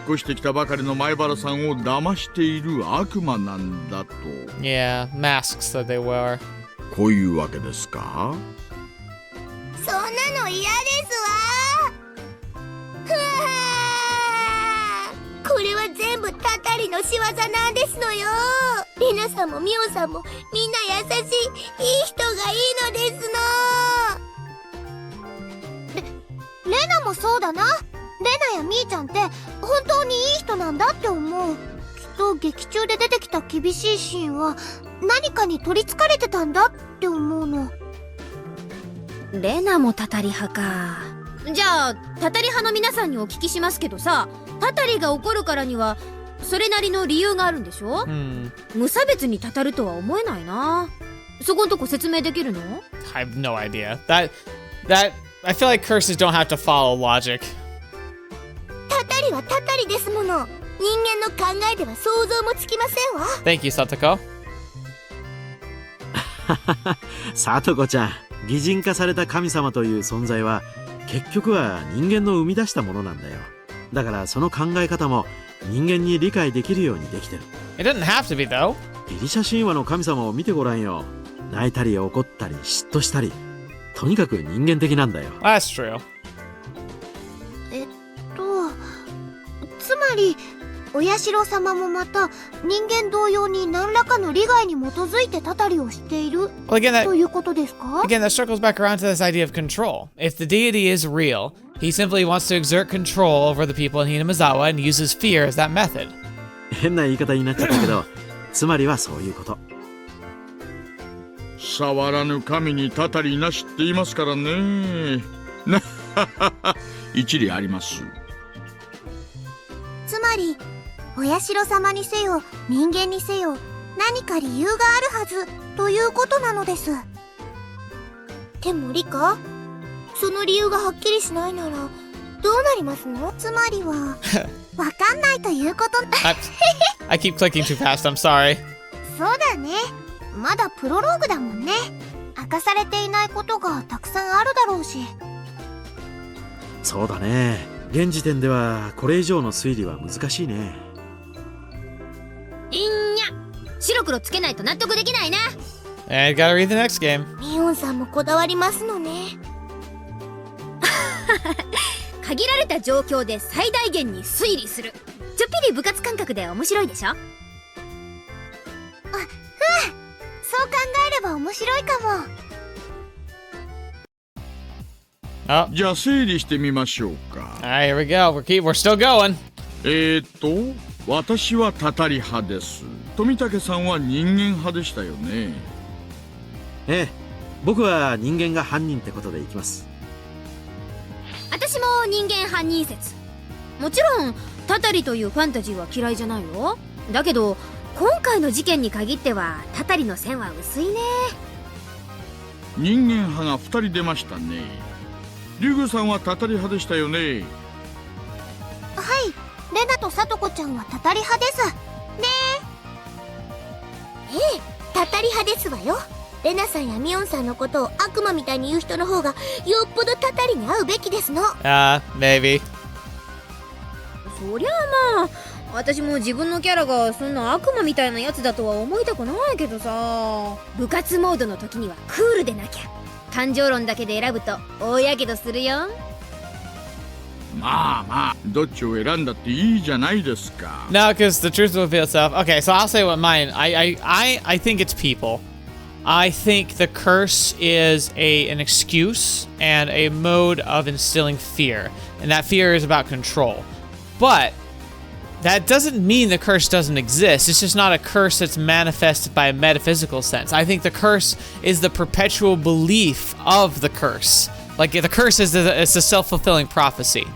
越してきたばかりの前原さんを騙している悪魔なんだと。 Yeah, masks that they wear. こういうわけですか？そんなの嫌ですわ。ふわー、これは全部たたりの仕業なんですのよ。レナさんもミオさんもみんな優しい、いい人がいいのですの。レナもそうだな。レナやミーちゃんって本当にいい人なんだって思う。きっと劇中で出てきた厳しいシーンは何かに取りつかれてたんだって思うの。レナもたたり派か。じゃあたたり派の皆さんにお聞きしますけどさ、たたりが起こるからにはそれなりの理由があるんでしょ？無差別にたたるとは思えないな。そこんとこ説明できるの？ I have no idea. That I feel like curses don't have to follow logic. たたりはたたりですもの。人間の考えでは想像もつきませんわ。Thank you, Satoko. さとこちゃん、擬人化された神様という存在は結局は人間の生み出したものなんだよ。だからその考え方も人間に理解できるようにできてる。 It doesn't have to be though. ギリシャ神話の神様を見てごらんよ。泣いたり怒ったり嫉妬したり、とにかく人間的なんだよ。That's true. つまりお社様もまた人間同様に何らかの利害に基づいてたたりをしている Well, again, ということですか？ that circles back around to this idea of control. If the deity is real, he simply wants to exert control over the people in Hinamizawa and uses fear as that method. 変な言い方になっちゃったけどつまりはそういうこと。触らぬ神にたたりなしって言いますからね。一理あります。つまりお社様にせよ人間にせよ何か理由があるはずということなのです。でもリカ、その理由がはっきりしないならどうなりますの？つまりはわかんないということ。I keep clicking too fast, I'm sorry. そうだね。まだプロローグだもんね。明かされていないことがたくさんあるだろうし。そうだね。現時点ではこれ以上の推理は難しいね。いんにゃ、白黒つけないと納得できないな。And gotta read the next game. ミオンさんもこだわりますのね。限られた状況で最大限に推理する。ちょっぴり部活感覚で面白いでしょ？そう考えれば面白いかも。Oh, じゃあ整理してみましょうか。 alright, here we go. We're still going. 私はたたり派です。富武さんは人間派でしたよね。ええ、僕は人間が犯人ってことでいきます。私も人間犯人説。もちろんたたりというファンタジーは嫌いじゃないよ。だけど今回の事件に限ってはたたりの線は薄いね。人間派が2人出ましたね。リュウグさんはたたり派でしたよね。はい、レナとサトコちゃんはたたり派ですね。ええ、たたり派ですわよ。レナさんやミオンさんのことを悪魔みたいに言う人の方がよっぽどたたりに合うべきですの。Maybe. そりゃあまあ、私も自分のキャラがそんな悪魔みたいなやつだとは思いたくないけどさ。部活モードの時にはクールでなきゃ。感情論だけで選ぶと大やけどするよ。まあまあ、どっちを選んだっていいじゃないですか。 No, because the truth will reveal itself. Okay, so I'll say what mine. I think it's people. I think the curse is an excuse and a mode of instilling fear, and that fear is about control. But that doesn't mean the curse doesn't exist. It's just not a curse that's manifested by a metaphysical sense. I think the curse is the perpetual belief of the curse. Like the curse is a self-fulfilling prophecy.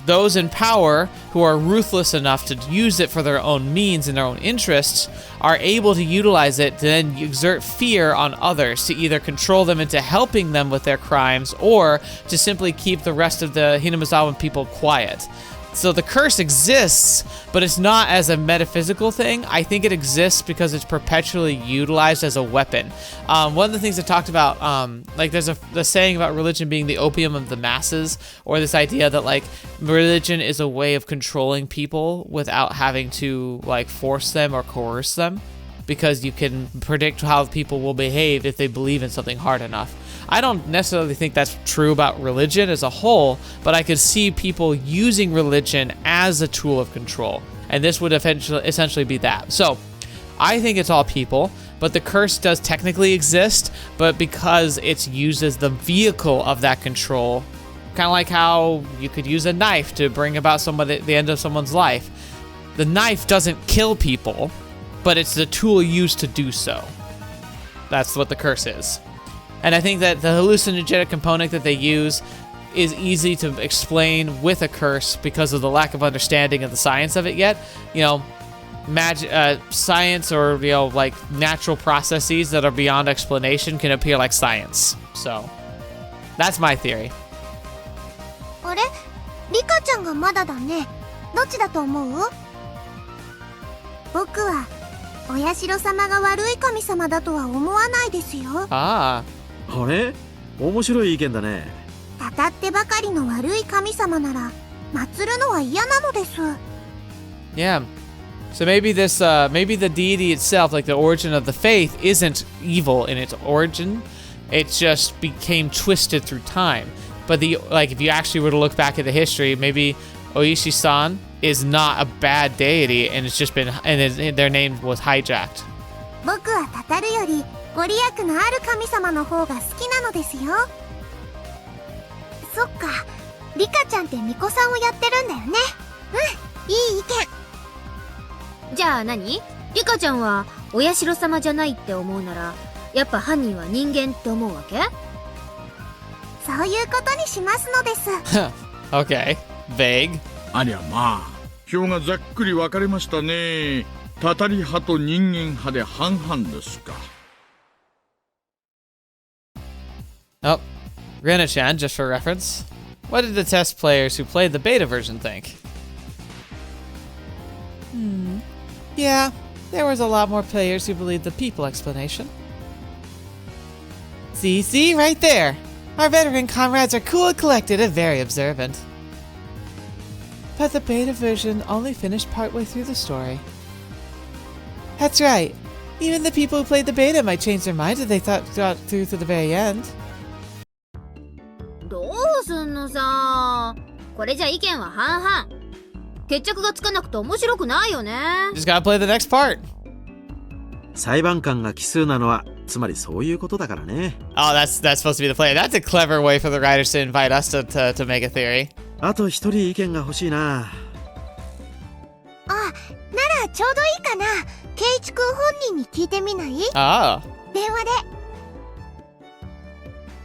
Those in power who are ruthless enough to use it for their own means and their own interests are able to utilize it to then exert fear on others to either control them into helping them with their crimes or to simply keep the rest of the Hinamizawa people quiet. So the curse exists, but it's not as a metaphysical thing. I think it exists because it's perpetually utilized as a weapon. One of the things I talked about, like there's the saying about religion being the opium of the masses, or this idea that like religion is a way of controlling people without having to like force them or coerce them, because you can predict how people will behave if they believe in something hard enough. I don't necessarily think that's true about religion as a whole, but I could see people using religion as a tool of control. And this would essentially be that. So I think it's all people, but the curse does technically exist, but because it's used as the vehicle of that control, kind of like how you could use a knife to bring about the end of someone's life. The knife doesn't kill people, but it's the tool used to do so. That's what the curse is. And I think that the hallucinogenic component that they use is easy to explain with a curse because of the lack of understanding of the science of it yet. You know, science or, you know, like natural processes that are beyond explanation can appear like science. So, that's my theory. あれリカちゃんがまだだね。どっちだと思う？僕はお社様が悪い神様だとは思わないですよ。あれ面白い意見だね。たたってばかりの悪い神様なら祀るのは嫌なのです。Yeah. So maybe maybe the deity itself, like the origin of the faith, isn't evil in its origin. It just became twisted through time. But if you actually were to look back at the history, maybe Oishi-san is not a bad deity, and it's just been, and their name was hijacked. 僕はたたるよりご利益のある神様の方が好きなのですよ。そっか、リカちゃんって巫女さんをやってるんだよね。いい意見。じゃあ何？リカちゃんはお社様じゃないって思うなら、やっぱ犯人は人間って思うわけ？そういうことにしますのです。Okay, vague. ありゃまあ、票がざっくり分かれましたね。たたり派と人間派で半々ですか。Oh, Rena-chan, just for reference. What did the test players who played the beta version think? Yeah, there was a lot more players who believed the people explanation. See, right there. Our veteran comrades are cool, collected, and very observant. But the beta version only finished partway through the story. That's right. Even the people who played the beta might change their mind if they got through to the very end. どうすんのさ。これじゃ意見は半々。決着がつかなくて面白くないよね。Just gotta play the next part. 裁判官が奇数なのはつまりそういうことだからね。Oh, that's supposed to be the play. That's a clever way for the writers to invite us to make a theory. あと一人意見が欲しいな。ならちょうどいいかな。ケイチ君本人に聞いてみない？ Oh. 電話で。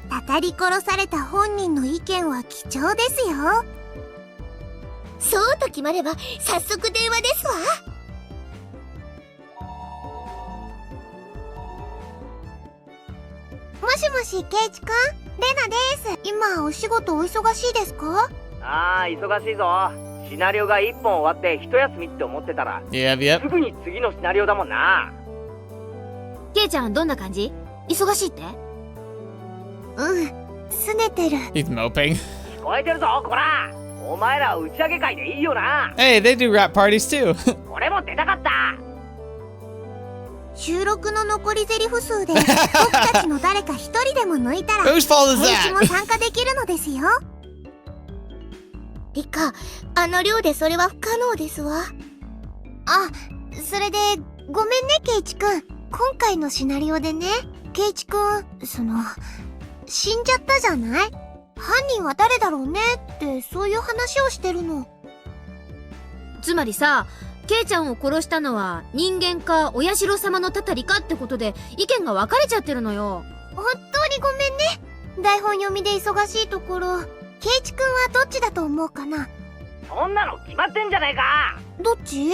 たたり殺された本人の意見は貴重ですよ。そうと決まれば早速電話ですわ。もしもし、ケイチ君、レナです。今お仕事お忙しいですか？ああ、忙しいぞ。シナリオが1本終わって一休みって思ってたら、Yep. すぐに次のシナリオだもんな。ケイちゃんどんな感じ？忙しいって？拗ねてる。He's moping. 聞こえてるぞ、こら。お前ら打ち上げ会でいいよな。Hey, they do rap parties too. 俺も出たかった。収録の残りゼリフ数で僕たちの誰か一人でも抜いたら Whose fault is ケイチ that? も参加できるのですよ。リカ、あの量でそれは不可能ですわ。あ、それでごめんね、ケイチ君。今回のシナリオでね、ケイチ君、死んじゃったじゃない？犯人は誰だろうねってそういう話をしてるの。つまりさ、ケイちゃんを殺したのは人間かお社様のたたりかってことで意見が分かれちゃってるのよ。本当にごめんね。台本読みで忙しいところ、ケイチ君はどっちだと思うかな？そんなの決まってんじゃないか。どっち？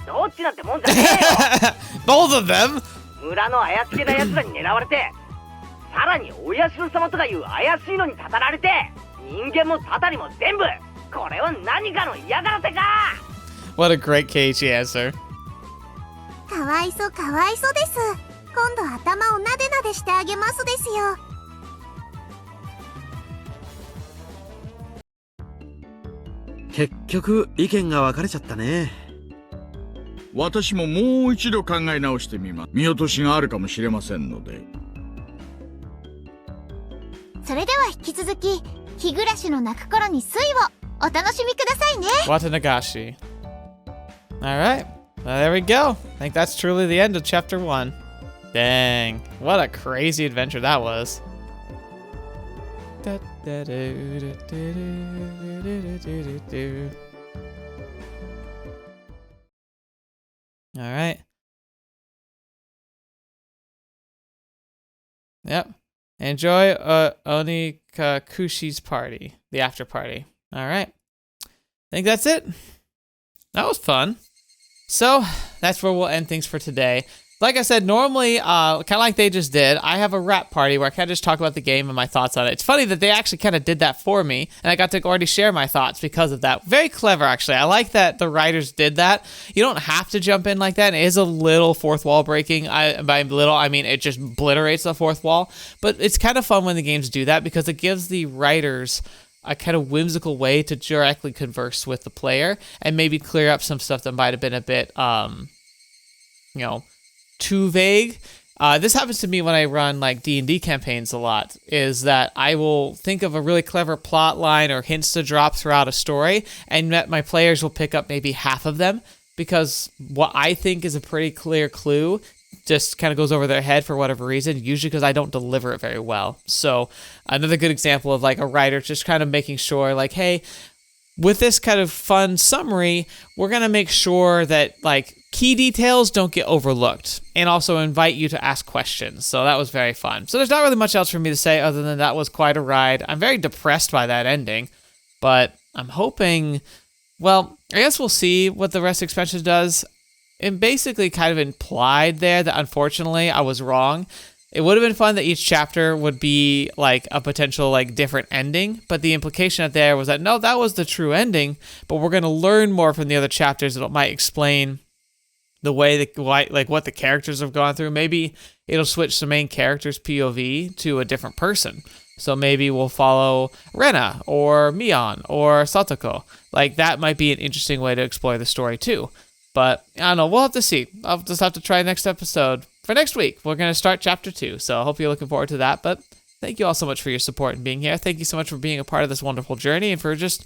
どっちなんてもんじゃねえよ。Both of them? 村の怪しげな奴らに狙われて、さらにお社様とかいう怪しいのにたたられて、人間もたたりも全部これは何かの嫌がらせか。 What a great Keiichi answer. かわいそかわいそです。今度頭をなでなでしてあげますですよ。結局意見が分かれちゃったね。私ももう一度考え直してみます。見落としがあるかもしれませんので。それでは引き続き日暮らしの泣く頃に水をお楽しみくださいね。 Watanagashi. Alright. Well, there we go. I think that's truly the end of chapter 1. Dang. What a crazy adventure that was. Alright. Yep. Enjoy Onikakushi's party. The after party. Alright. I think that's it. That was fun. So, that's where we'll end things for today. Like I said, normally, kind of like they just did, I have a wrap party where I kind of just talk about the game and my thoughts on it. It's funny that they actually kind of did that for me, and I got to already share my thoughts because of that. Very clever, actually. I like that the writers did that. You don't have to jump in like that. It is a little fourth wall breaking. By little, I mean it just obliterates the fourth wall. But it's kind of fun when the games do that because it gives the writers a kind of whimsical way to directly converse with the player and maybe clear up some stuff that might have been a bit, too vague. This happens to me when I run like D&D campaigns a lot, is that I will think of a really clever plot line or hints to drop throughout a story, and that my players will pick up maybe half of them because what I think is a pretty clear clue just kind of goes over their head for whatever reason, usually because I don't deliver it very well. So another good example of like a writer just kind of making sure like, hey, with this kind of fun summary, we're going to make sure that like key details don't get overlooked and also invite you to ask questions. So that was very fun. So there's not really much else for me to say other than that was quite a ride. I'm very depressed by that ending, but I'm hoping, well, I guess we'll see what the rest of expansion does. It basically kind of implied there that unfortunately I was wrong. It would have been fun that each chapter would be like a potential like different ending, but the implication there was that no, that was the true ending, but we're going to learn more from the other chapters that might explain the way that like what the characters have gone through. Maybe it'll switch the main character's POV to a different person. So maybe we'll follow Rena or Mion or Satoko. Like that might be an interesting way to explore the story too. But I don't know, we'll have to see. I'll just have to try next episode. For next week, we're going to start chapter 2. So I hope you're looking forward to that. But thank you all so much for your support and being here. Thank you so much for being a part of this wonderful journey and for just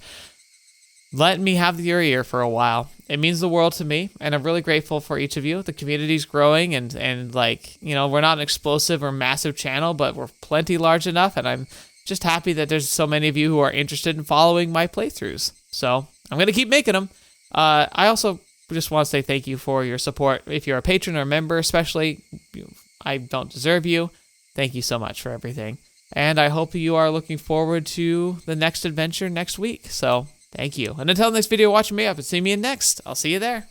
letting me have your ear for a while. It means the world to me, and I'm really grateful for each of you. The community's growing, and like, you know, we're not an explosive or massive channel, but we're plenty large enough, and I'm just happy that there's so many of you who are interested in following my playthroughs. So I'm going to keep making them. I also just want to say thank you for your support. If you're a patron or a member especially, I don't deserve you. Thank you so much for everything. And I hope you are looking forward to the next adventure next week. So thank you. And until next video, watch me up and see me in next. I'll see you there.